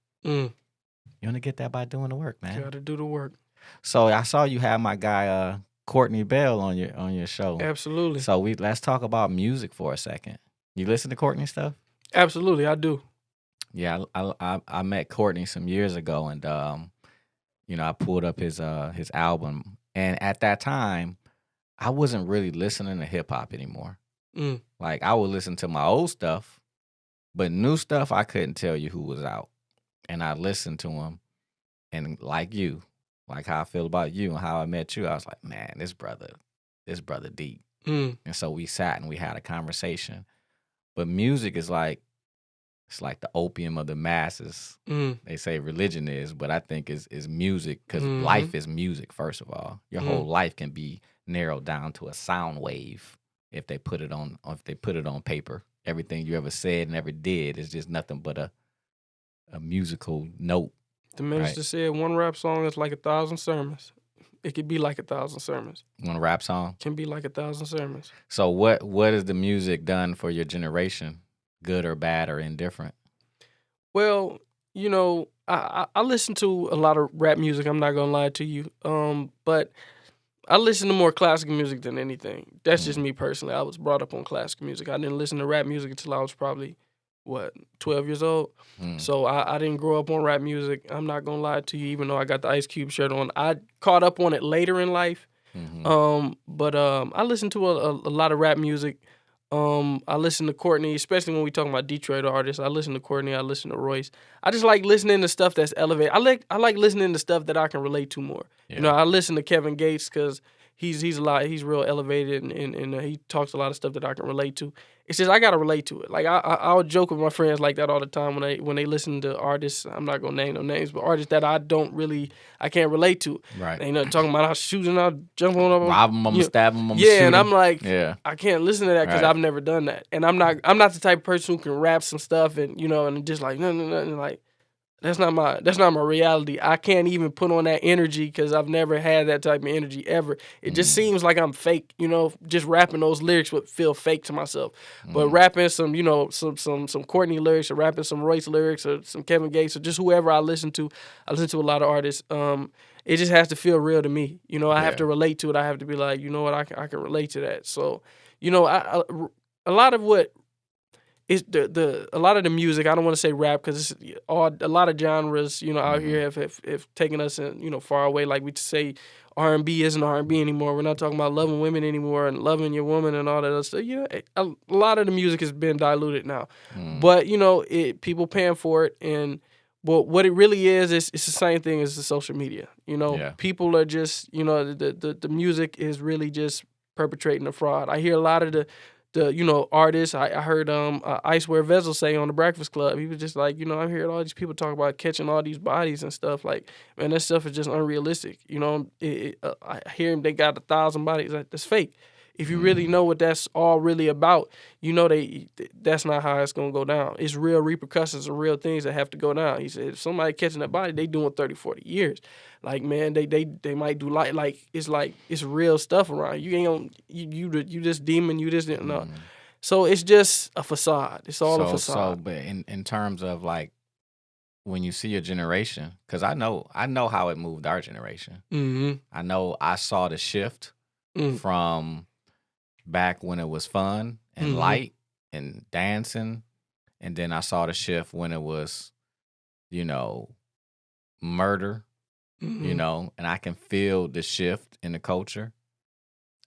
You only get that by doing the work, man. You gotta do the work. So I saw you have my guy Courtney Bell on your show. Absolutely. So let's talk about music for a second. You listen to Courtney stuff? Absolutely, I do. Yeah, I met Courtney some years ago, and you know, I pulled up his album, and at that time, I wasn't really listening to hip hop anymore. Like I would listen to my old stuff, but new stuff I couldn't tell you who was out. And I listened to him, and like you, like how I feel about you and how I met you, I was like, man, this brother deep. And so we sat and we had a conversation. But music is like, it's like the opium of the masses. They say religion is, but I think is music, because life is music, first of all. Your whole life can be narrowed down to a sound wave if they put it on paper. Everything you ever said and ever did is just nothing but a musical note. The minister said one rap song is like 1,000 sermons. It could be like 1,000 sermons. One rap song can be like 1,000 sermons. So what has the music done for your generation? Good or bad or indifferent? Well, you know, I listen to a lot of rap music. I'm not gonna lie to you. But I listen to more classical music than anything. That's just me personally. I was brought up on classical music. I didn't listen to rap music until I was probably 12 years old. So I didn't grow up on rap music. I'm not gonna lie to you, even though I got the Ice Cube shirt on. I caught up on it later in life. But I listen to a lot of rap music. I listen to Courtney, especially when we talking about Detroit artists. I listen to Courtney, I listen to Royce. I just like listening to stuff that's elevated. I like listening to stuff that I can relate to more. Yeah. You know, I listen to Kevin Gates because he's real elevated and he talks a lot of stuff that I can relate to. It's just I gotta relate to it. Like I'll joke with my friends like that all the time when they listen to artists. I'm not gonna name no names, but artists that I can't relate to. Right. They not talking about how shooting, out, jumping on them, robbing them, stabbing them. Yeah, and I'm like, I can't listen to that because I've never done that, and I'm not the type of person who can rap some stuff and and just like no, and like. That's not my reality. I can't even put on that energy because I've never had that type of energy ever. It just seems like I'm fake, just rapping those lyrics would feel fake to myself. But rapping some Courtney lyrics or rapping some Royce lyrics or some Kevin Gates or just whoever I listen to a lot of artists. It just has to feel real to me. I have to relate to it. I have to be like, you know what, I can relate to that. So, a lot of what it's a lot of the music. I don't want to say rap because it's a lot of genres. Out here have taken us far away. Like we say, R&B isn't R&B anymore. We're not talking about loving women anymore and loving your woman and all that other stuff. A lot of the music has been diluted now. But people paying for it, and what it really is it's the same thing as the social media. People are just the music is really just perpetrating a fraud. I hear a lot of the artists. I heard Icewear Vessel say on the Breakfast Club. He was just like, I'm hearing all these people talk about catching all these bodies and stuff. Like, man, that stuff is just unrealistic. I hear him. They got 1,000 bodies. That's fake. If you really know what that's all really about, that's not how it's gonna go down. It's real repercussions and real things that have to go down. He said, if somebody catching that body, they doing 30, 40 years. Like, man, they might do like it's real stuff around. You ain't gonna you just demon, you just didn't know. So it's just a facade. It's all a facade. So, but in terms of like when you see a generation, because I know how it moved our generation. Mm-hmm. I know I saw the shift from back when it was fun and light and dancing, and then I saw the shift when it was, murder, and I can feel the shift in the culture.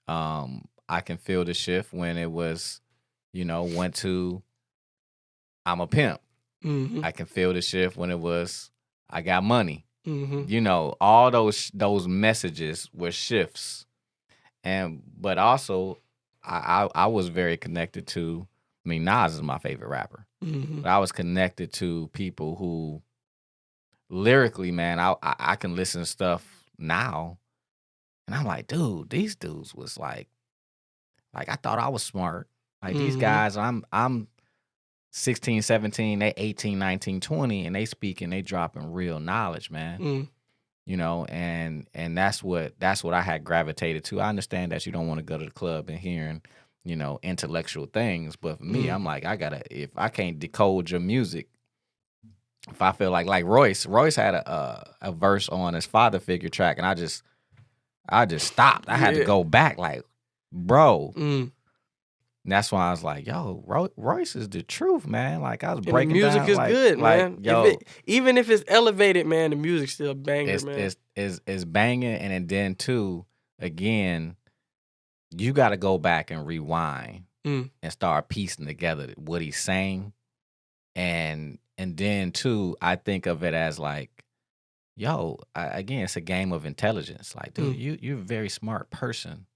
I can feel the shift when it was, went to I'm a pimp. Mm-hmm. I can feel the shift when it was I got money. Mm-hmm. All those messages were shifts. But also I was very connected to, Nas is my favorite rapper. But I was connected to people who lyrically, man, I can listen to stuff now and I'm like, dude, these dudes was like I thought I was smart. Like these guys, I'm 16, 17, they 18, 19, 20, and they speaking, they dropping real knowledge, man. And that's what I had gravitated to. I understand that you don't want to go to the club and hearing, intellectual things, but for me, I'm like, if I can't decode your music, if I feel like Royce had a verse on his Father Figure track, and I just stopped. I had to go back, like, bro. And that's why I was like, yo, Royce is the truth, man. Like, I was breaking down. The music is good, man. Yo, even if it's elevated, man, the music's still banger, man. It's banging, and then too, again, you got to go back and rewind and start piecing together what he's saying, and then too, I think of it as like, yo, again, it's a game of intelligence. Like, dude, you're a very smart person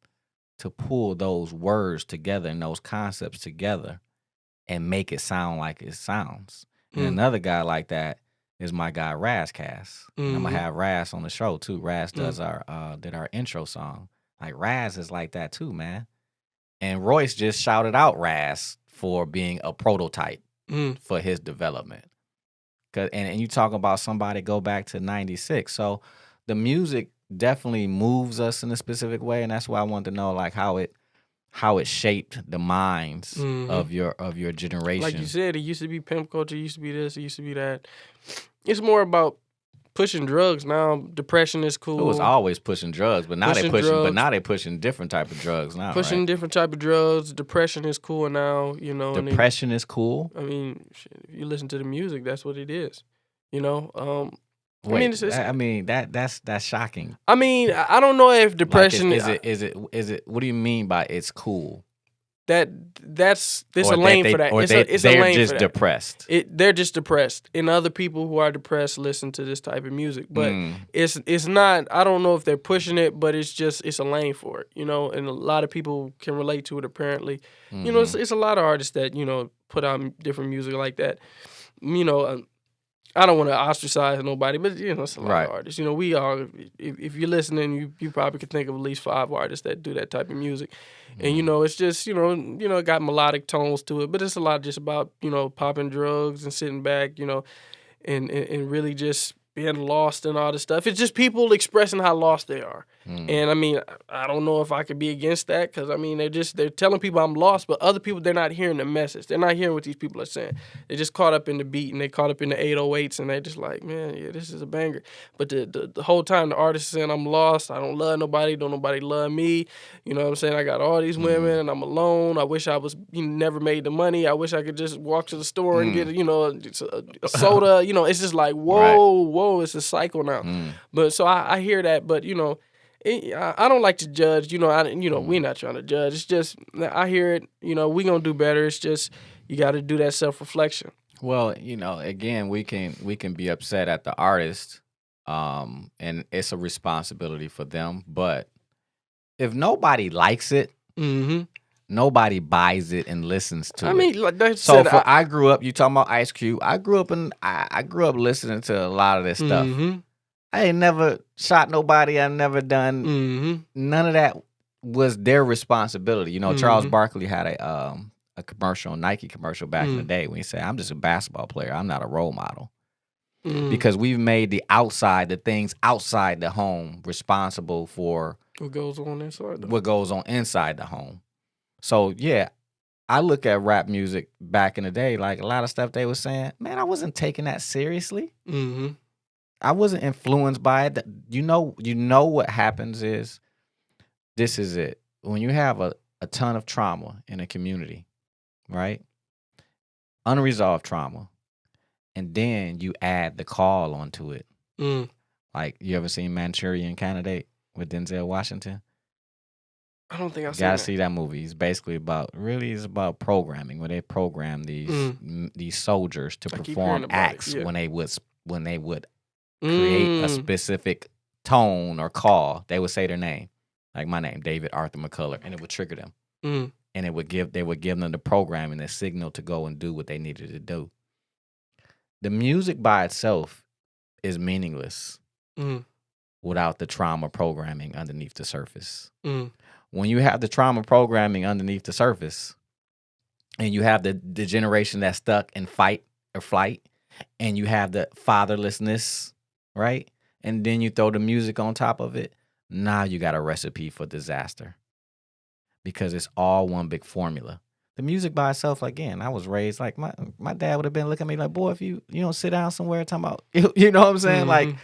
to pull those words together and those concepts together and make it sound like it sounds. And another guy like that is my guy Razcast. And I'm gonna have Raz on the show too. Raz does did our intro song. Like Raz is like that too, man. And Royce just shouted out Raz for being a prototype for his development. And you talk about somebody go back to 96. So the music definitely moves us in a specific way, and that's why I wanted to know like how it shaped the minds of your generation. Like you said, it used to be pimp culture, it used to be this, it used to be that. It's more about pushing drugs now. Depression is cool. It was always pushing drugs, but now they're pushing different type of drugs now. Pushing different type of drugs. Depression is cool now. Depression is cool. I mean, if you listen to the music, that's what it is. Wait, that's shocking. I mean, I don't know if depression is it. What do you mean by it's cool? There's a lane for that. They're just depressed. They're just depressed, and other people who are depressed listen to this type of music. But it's not. I don't know if they're pushing it, but it's a lane for it. And a lot of people can relate to it. Apparently, it's a lot of artists that put out different music like that. I don't want to ostracize nobody, but it's a lot of artists. We are. If you're listening, you probably could think of at least 5 artists that do that type of music, and it's just it got melodic tones to it, but it's a lot just about popping drugs and sitting back, and really just being lost and all this stuff. It's just people expressing how lost they are. And I mean, I don't know if I could be against that, because I mean, they're telling people I'm lost, but other people, they're not hearing the message. They're not hearing what these people are saying. They're just caught up in the beat, and they caught up in the 808s, and they're just like, man, yeah, this is a banger. But the whole time the artist is saying I'm lost, I don't love nobody, don't nobody love me. You know what I'm saying? I got all these women and I'm alone. I wish I was never made the money. I wish I could just walk to the store and get a soda. It's just like, whoa, it's a cycle now. But so I hear that, but I don't like to judge. We're not trying to judge. It's just I hear it. We gonna do better. It's just you got to do that self-reflection. Well, again, we can be upset at the artist, and it's a responsibility for them. But if nobody likes it, nobody buys it and listens to I it. mean, like they So said, I grew up. You talking about Ice Cube? I grew up listening to a lot of this stuff. Mm-hmm. I ain't never shot nobody. I never done Mm-hmm. none of that. Was their responsibility. You know, Charles Mhm. Barkley had a commercial, Nike commercial back in the Mm. day when he said, "I'm just a basketball player. I'm not a role model." Mm. Because we've made the things outside the home responsible for What goes on inside though? what goes on inside the home. So yeah, I look at rap music back in the day, like a lot of stuff they were saying, man, I wasn't taking that seriously. Mm-hmm. I wasn't influenced by it. You know what happens is, this is it. When you have a ton of trauma in a community, right? Unresolved trauma, and then you add the call onto it. Mm. Like, you ever seen Manchurian Candidate with Denzel Washington? I don't think I've You seen gotta that. see that movie. It's basically it's about programming, where they program these soldiers to I keep perform hearing about it, acts yeah. when they would create a Mm. specific tone or call. They would say their name, like my name, David Arthur McCullar, and it would trigger them. Mm. And they would give them the programming, the signal to go and do what they needed to do. The music by itself is meaningless Mm. without the trauma programming underneath the surface. Mm. When you have the trauma programming underneath the surface, and you have the generation that's stuck in fight or flight, and you have the fatherlessness, right? And then you throw the music on top of it, now you got a recipe for disaster. Because it's all one big formula. The music by itself, again, I was raised like my dad would have been looking at me like, boy, if you don't sit down somewhere talking about, you know what I'm saying? Like, Mhm.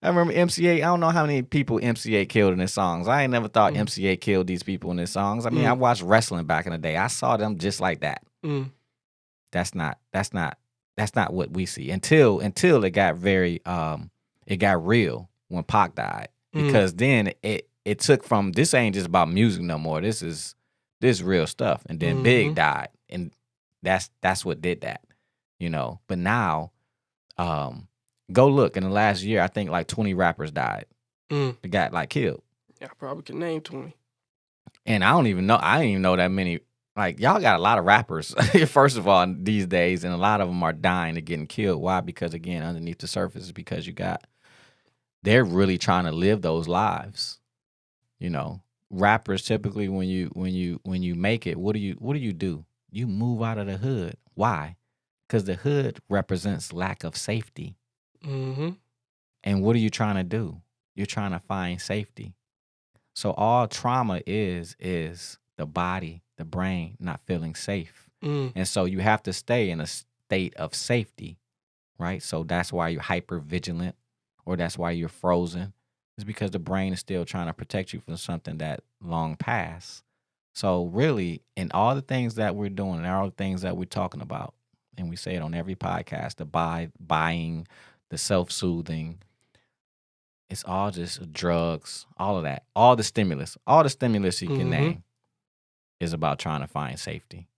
I remember MC8. I don't know how many people MC8 killed in his songs. I ain't never thought MC8 killed these people in his songs. I mean, I watched wrestling back in the day. I saw them just like that. Mm. That's not what we see until it got it got real when Pac died. Because then it took from, this ain't just about music no more. This is real stuff. And then Big died, and that's what did that, you know. But now, go look in the last year. I think like 20 rappers died. Mm. They got like killed, Yeah, I probably can name 20. and I didn't even know that many. Like, y'all got a lot of rappers, first of all, these days, and a lot of them are dying and getting killed. Why? Because, again, underneath the surface is because they're really trying to live those lives. You know, rappers typically, when you make it, what do you do? You move out of the hood. Why? Because the hood represents lack of safety. Mm-hmm. And what are you trying to do? You're trying to find safety. So all trauma is the body, the brain not feeling safe. Mm. And so you have to stay in a state of safety, right? So that's why you're hyper vigilant, or that's why you're frozen. It's because the brain is still trying to protect you from something that long past. So really, in all the things that we're doing, and all the things that we're talking about, and we say it on every podcast, the buying, the self-soothing, it's all just drugs, all of that, all the stimulus you can name is about trying to find safety.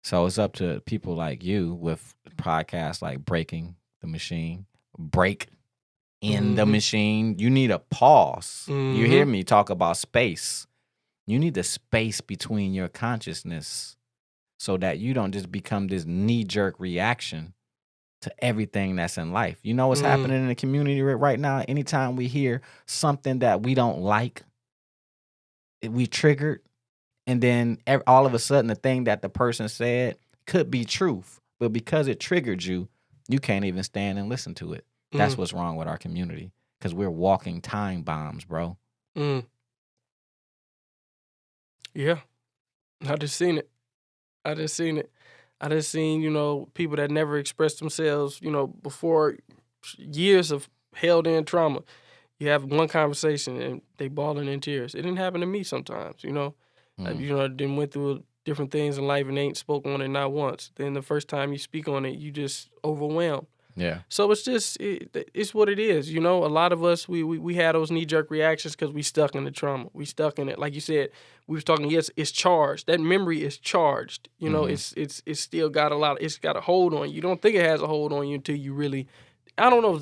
So it's up to people like you with podcasts like Breaking the Machine, Break in the Machine. You need a pause. You hear me talk about space. You need the space between your consciousness so that you don't just become this knee-jerk reaction to everything that's in life. You know what's happening in the community right now? Anytime we hear something that we don't like, we triggered, and then all of a sudden the thing that the person said could be truth, but because it triggered you, you can't even stand and listen to it. That's what's wrong with our community, because we're walking time bombs, bro. Mm. Yeah. I just seen it. I just seen, people that never expressed themselves, before years of held in trauma. You have one conversation and they bawling in tears. It didn't happen to me sometimes, then went through different things in life and ain't spoken on it not once. Then the first time you speak on it, you just overwhelmed. Yeah. So it's just, it's what it is. A lot of us, we had those knee-jerk reactions because we stuck in the trauma. We stuck in it. Like you said, we was talking, yes, it's charged. That memory is charged. It's still got it's got a hold on you. You don't think it has a hold on you until you really, I don't know,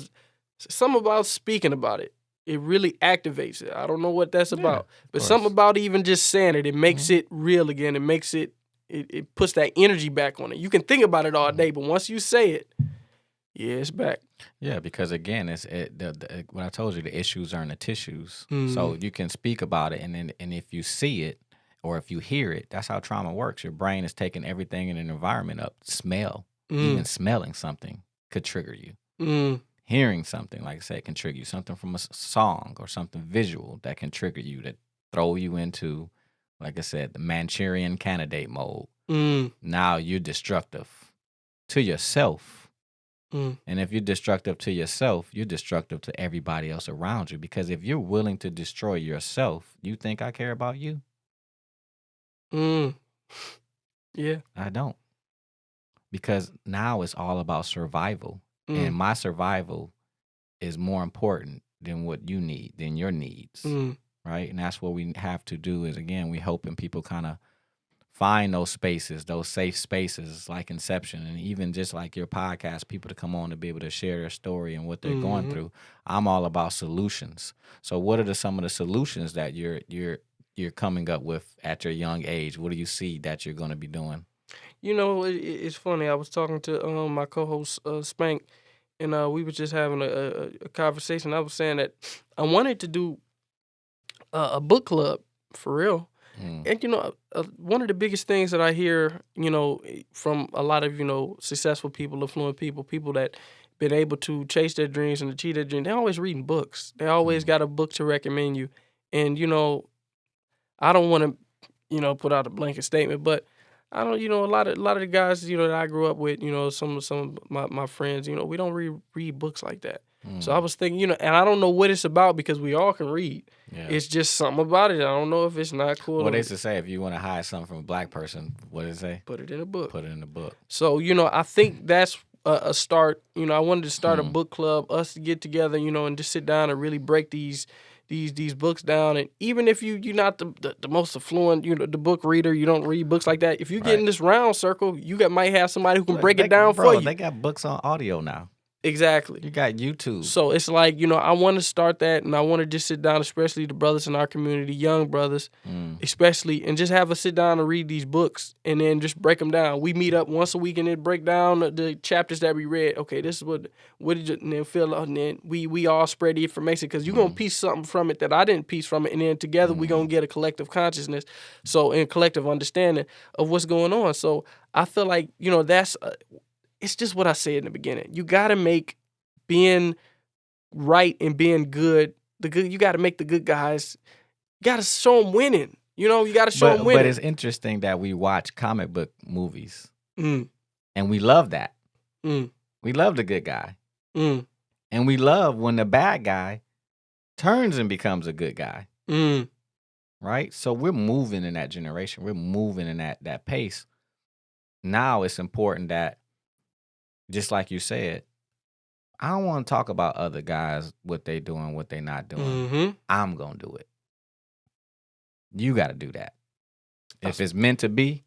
something about speaking about it. It really activates it. I don't know what that's about, but course. something about even just saying it makes it real again. It makes it puts that energy back on it. You can think about it all day, but once you say it, yeah, it's back. Yeah, because again, what I told you, the issues are in the tissues. So you can speak about it, and if you see it or if you hear it, that's how trauma works. Your brain is taking everything in an environment up. Smell, even smelling something could trigger you. Hearing something, like I said, can trigger you. Something from a song or something visual that can trigger you, that throw you into, like I said, the Manchurian candidate mode. Now you're destructive to yourself. And if you're destructive to yourself, you're destructive to everybody else around you. Because if you're willing to destroy yourself, you think I care about you? Yeah. I don't. Because now it's all about survival. And my survival is more important than what you need, than your needs. Right? And that's what we have to do is, again, we're hoping people kind of find those spaces, those safe spaces like Inception, and even just like your podcast, people to come on to be able to share their story and what they're going through. I'm all about solutions. So what are some of the solutions that you're coming up with at your young age? What do you see that you're going to be doing? You know, it's funny. I was talking to my co-host Spank, and we were just having a conversation. I was saying that I wanted to do a book club for real. And, you know, one of the biggest things that I hear, you know, from a lot of, you know, successful people, affluent people that been able to chase their dreams and achieve their dreams, they're always reading books. They always got a book to recommend you. And, you know, I don't want to, you know, put out a blanket statement, but I don't, you know, a lot of the guys, you know, that I grew up with, you know, some of my friends, you know, we don't read books like that. So I was thinking, you know, and I don't know what it's about because we all can read. Yeah. It's just something about it. I don't know if it's not cool. What they used to say, if you want to hide something from a black person, what did it say? Put it in a book. Put it in a book. So, you know, I think that's a start. You know, I wanted to start a book club, us to get together, you know, and just sit down and really break these books down. And even if you're not the most affluent, you know, the book reader, you don't read books like that. If you get in this round circle, might have somebody who can break it down for you. They got books on audio now. Exactly. You got YouTube. So it's like, you know, I want to start that, and I want to just sit down, especially the brothers in our community, young brothers, especially, and just have us sit down and read these books and then just break them down. We meet up once a week and then break down the chapters that we read. Okay, this is what did you, and then fill out, and then we all spread the information because you're going to piece something from it that I didn't piece from it, and then together we're going to get a collective consciousness, so and collective understanding of what's going on. So I feel like, you know, that's... it's just what I said in the beginning. You got to make being right and being good, you got to make the good guys, you got to show them winning. You know, you got to show them winning. But it's interesting that we watch comic book movies and we love that. We love the good guy. And we love when the bad guy turns and becomes a good guy. Right? So we're moving in that generation. We're moving in that pace. Now it's important that, just like you said, I don't want to talk about other guys, what they doing, what they not doing. I'm going to do it. You got to do that. If it's meant to be,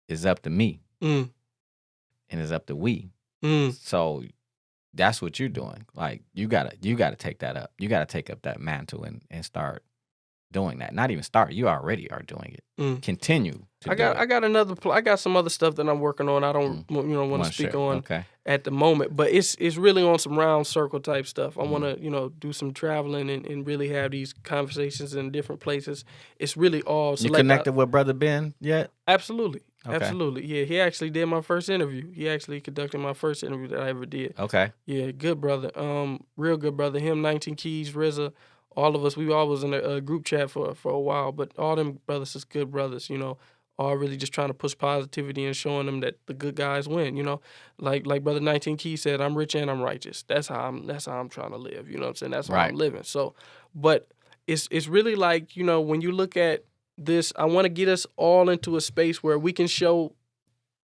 it's up to me. And it's up to we. So that's what you're doing. Like, you gotta take that up. You got to take up that mantle and start doing that. Not even start. You already are doing it. Continue. I got some other stuff that I'm working on. I don't want to speak on at the moment, but it's really on some round circle type stuff. I want to do some traveling and really have these conversations in different places. It's really all. You connected with Brother Ben yet? Absolutely. Okay. Absolutely. Yeah, he actually did my first interview. He actually conducted my first interview that I ever did. Okay. Yeah, good brother. Real good brother. Him, 19 Keys, RZA. All of us, we all was in a group chat for a while, but all them brothers is good brothers, you know, all really just trying to push positivity and showing them that the good guys win, you know. Like Brother 19 Keys said, I'm rich and I'm righteous. That's how I'm trying to live, you know what I'm saying? That's how I'm living. So, but it's really like, you know, when you look at this, I want to get us all into a space where we can show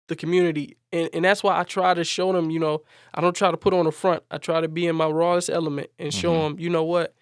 the community, and that's why I try to show them, you know, I don't try to put on the front. I try to be in my rawest element and show them, you know what,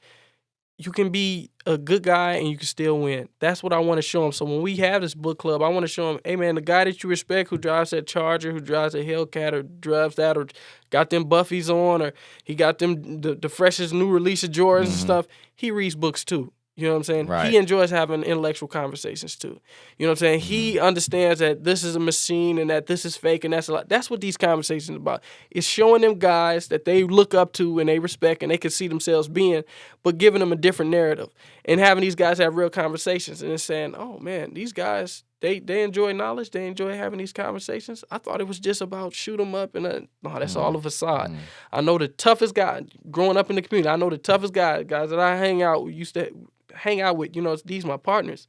you can be a good guy and you can still win. That's what I want to show them. So when we have this book club, I want to show them, hey man, the guy that you respect who drives that Charger, who drives a Hellcat or drives that or got them Buffies on or he got them the freshest new release of Jordans and stuff, he reads books too. You know what I'm saying? Right. He enjoys having intellectual conversations too. You know what I'm saying? He understands that this is a machine and that this is fake and that's a lot. That's what these conversations are about. It's showing them guys that they look up to and they respect and they can see themselves being, but giving them a different narrative and having these guys have real conversations and it's saying, oh man, these guys, they enjoy knowledge. They enjoy having these conversations. I thought it was just about shoot 'em up and no, that's all a facade. I know the toughest guy growing up in the community. I know the toughest guys that I used to hang out with, you know, these my partners.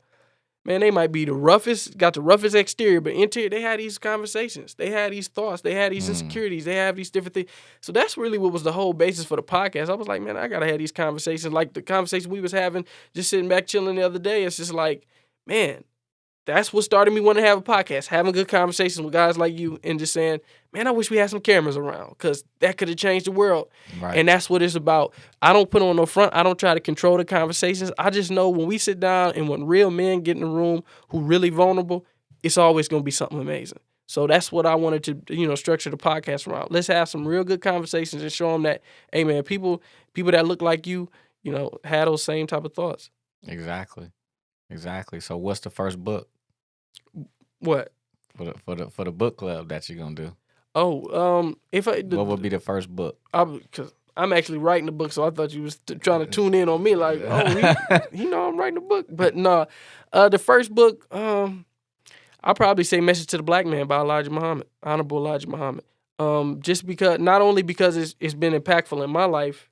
Man, they might be the roughest, got the roughest exterior, but interior, they had these conversations. They had these thoughts. They had these insecurities. They have these different things. So that's really what was the whole basis for the podcast. I was like, man, I got to have these conversations. Like the conversation we was having, just sitting back chilling the other day. It's just like, man, that's what started me wanting to have a podcast, having good conversations with guys like you and just saying, man, I wish we had some cameras around because that could have changed the world. Right. And that's what it's about. I don't put on no front. I don't try to control the conversations. I just know when we sit down and when real men get in the room who really vulnerable, it's always going to be something amazing. So that's what I wanted to, you know, structure the podcast around. Let's have some real good conversations and show them that, hey, man, people that look like you know, had those same type of thoughts. Exactly. So what's the first book? What? For the book club that you're gonna do? Oh, What would be the first book? Because I'm actually writing the book, so I thought you was trying to tune in on me, like, oh, he know I'm writing the book. But no, the first book, I'll probably say "Message to the Black Man" by Elijah Muhammad, Honorable Elijah Muhammad. Just because, not only because it's been impactful in my life,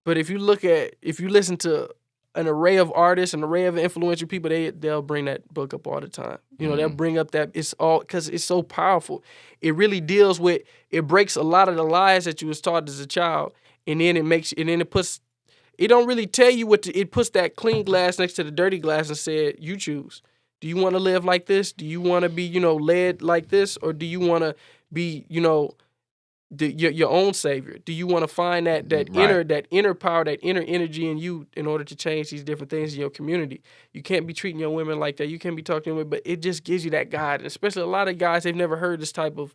but if you listen to an array of artists, an array of influential people, they'll bring that book up all the time. You know, they'll bring up that it's all because it's so powerful. It really deals with, it breaks a lot of the lies that you was taught as a child, and then it don't really tell you it puts that clean glass next to the dirty glass and said, you choose. Do you want to live like this? Do you want to be, you know, led like this, or do you want to be, you know, your own savior? Do you want to find that inner power, that inner energy in you in order to change these different things in your community? You can't be treating your women like that. You can't be talking to women, but it just gives you that guide. And especially a lot of guys, they've never heard this type of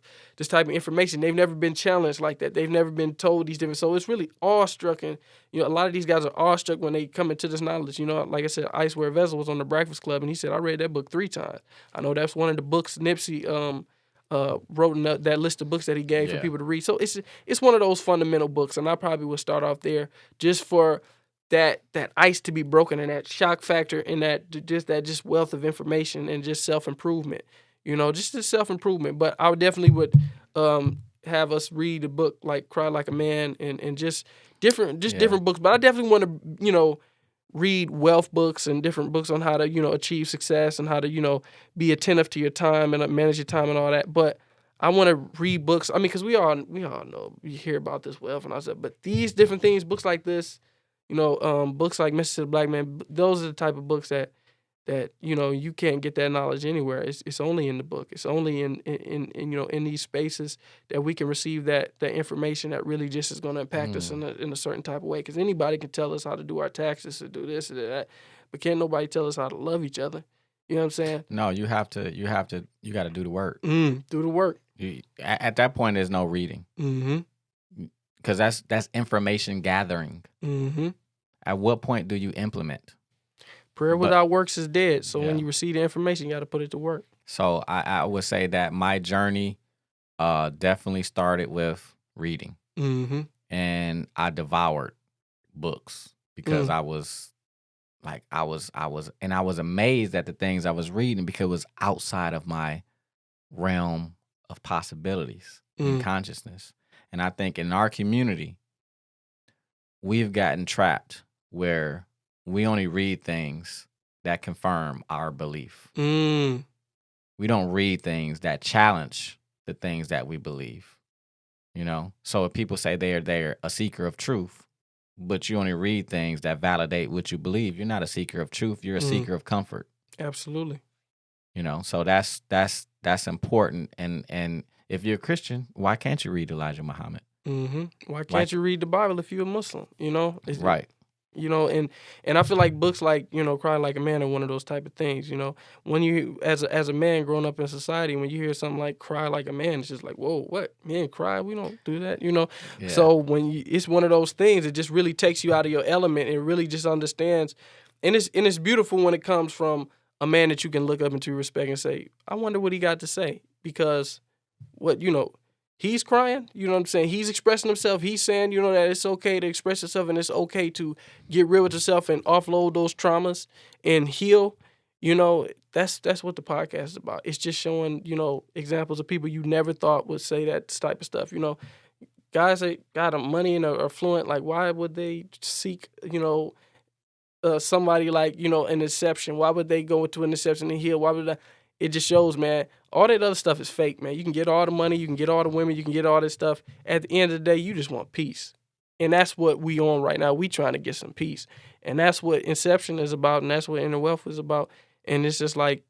information. They've never been challenged like that. They've never been told these different. So it's really awestruck, and you know, a lot of these guys are awestruck when they come into this knowledge. You know, like I said, Ice Wear Vessel was on the Breakfast Club, and he said, I read that book 3 times. I know that's one of the books Nipsey wrote in that list of books that he gave for people to read. So it's one of those fundamental books, and I probably would start off there just for that ice to be broken and that shock factor and that wealth of information and just self-improvement. You know, just self-improvement. But I would have us read a book like Cry Like a Man and just different books. But I definitely want to, you know, read wealth books and different books on how to, you know, achieve success and how to, you know, be attentive to your time and manage your time and all that. But I want to read books. I mean, because we all know, we hear about this wealth and all that, but these different things, books like this, you know, books like Message to the Black Man, those are the type of books that you know, you can't get that knowledge anywhere. It's only in the book. It's only in you know, in these spaces that we can receive that information that really just is going to impact us in a certain type of way. Because anybody can tell us how to do our taxes, to do this or that, but can't nobody tell us how to love each other. You know what I'm saying? No, you got to do the work. Do the work. At that point, there's no reading. Because that's information gathering. At what point do you implement? Prayer without works is dead. So when you receive the information, you got to put it to work. So I would say that my journey definitely started with reading. And I devoured books because I was amazed at the things I was reading because it was outside of my realm of possibilities and consciousness. And I think in our community, we've gotten trapped where we only read things that confirm our belief. We don't read things that challenge the things that we believe. You know? So if people say they're a seeker of truth, but you only read things that validate what you believe, you're not a seeker of truth, you're a seeker of comfort. Absolutely. You know, so that's important. And if you're a Christian, why can't you read Elijah Muhammad? Why can't you read the Bible if you're a Muslim? You know? Right. You know, and I feel like books like, you know, Cry Like a Man are one of those type of things, you know. When you, as a man growing up in society, when you hear something like Cry Like a Man, it's just like, whoa, what? Men cry? We don't do that, you know. Yeah. So when it's one of those things, it just really takes you out of your element and really just understands. And it's beautiful when it comes from a man that you can look up into, respect, and say, I wonder what he got to say. Because what, you know, he's crying, you know what I'm saying? He's expressing himself. He's saying, you know, that it's okay to express yourself and it's okay to get real with yourself and offload those traumas and heal. You know, that's what the podcast is about. It's just showing, you know, examples of people you never thought would say that type of stuff. You know, guys that got money and are fluent, like, why would they seek, you know, somebody like, you know, an Inception? Why would they go into an Inception and heal? Why would they? It just shows, man, all that other stuff is fake, man. You can get all the money, you can get all the women, you can get all this stuff. At the end of the day, you just want peace. And that's what we on right now. We trying to get some peace. And that's what Inception is about, and that's what Inner Wealth is about. And it's just like,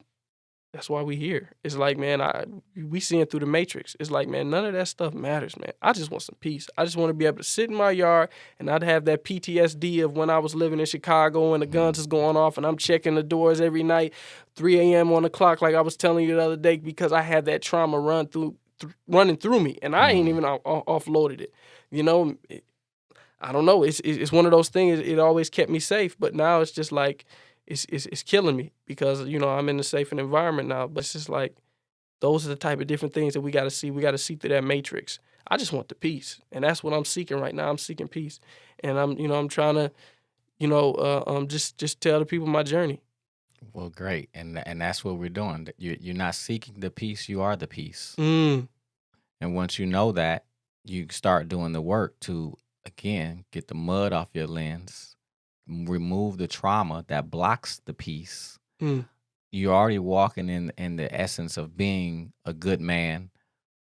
that's why we here. It's like, man, we seeing through the matrix. It's like, man, none of that stuff matters, man. I just want some peace. I just want to be able to sit in my yard and not have that PTSD of when I was living in Chicago and the guns is going off and I'm checking the doors every night, 3 a.m. on the clock, like I was telling you the other day, because I had that trauma running through me, and I ain't even offloaded it. You know, I don't know. It's one of those things. It always kept me safe, but now it's just like, it's killing me because, you know, I'm in a safer environment now. But it's just like, those are the type of different things that we got to see. We got to see through that matrix. I just want the peace, and that's what I'm seeking right now. I'm seeking peace, and I'm trying to, you know, just tell the people my journey. Well, great, and that's what we're doing. You're not seeking the peace; you are the peace. Mm. And once you know that, you start doing the work to, again, get the mud off your lens, remove the trauma that blocks the peace. You're already walking in the essence of being a good man,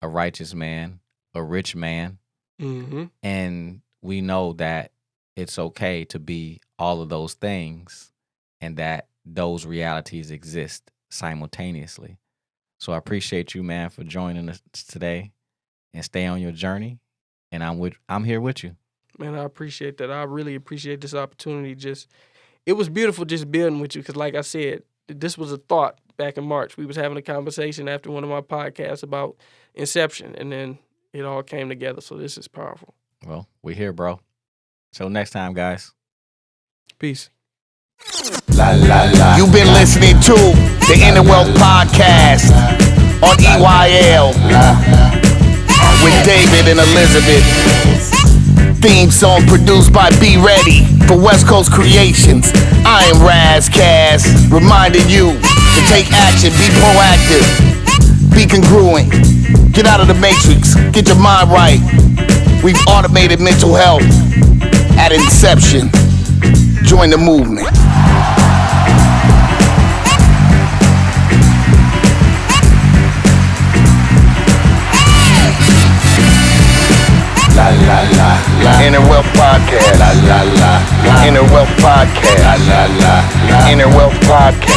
a righteous man, a rich man. Mm-hmm. And we know that it's okay to be all of those things and that those realities exist simultaneously. So I appreciate you, man, for joining us today, and stay on your journey. And I'm here with you. Man, I appreciate that. I really appreciate this opportunity. It was beautiful just building with you because, like I said, this was a thought back in March. We was having a conversation after one of my podcasts about Inception, and then it all came together. So this is powerful. Well, we're here, bro. Till next time, guys. Peace. You've been listening to the Inner Wealth Podcast on EYL with David and Elizabeth. Theme song produced by Be Ready for West Coast Creations. I am Razcast, reminding you to take action, be proactive, be congruent, get out of the matrix, get your mind right. We've automated mental health at inception. Join the movement. Inner Wealth Podcast. Inner Wealth Podcast. Inner Wealth Podcast.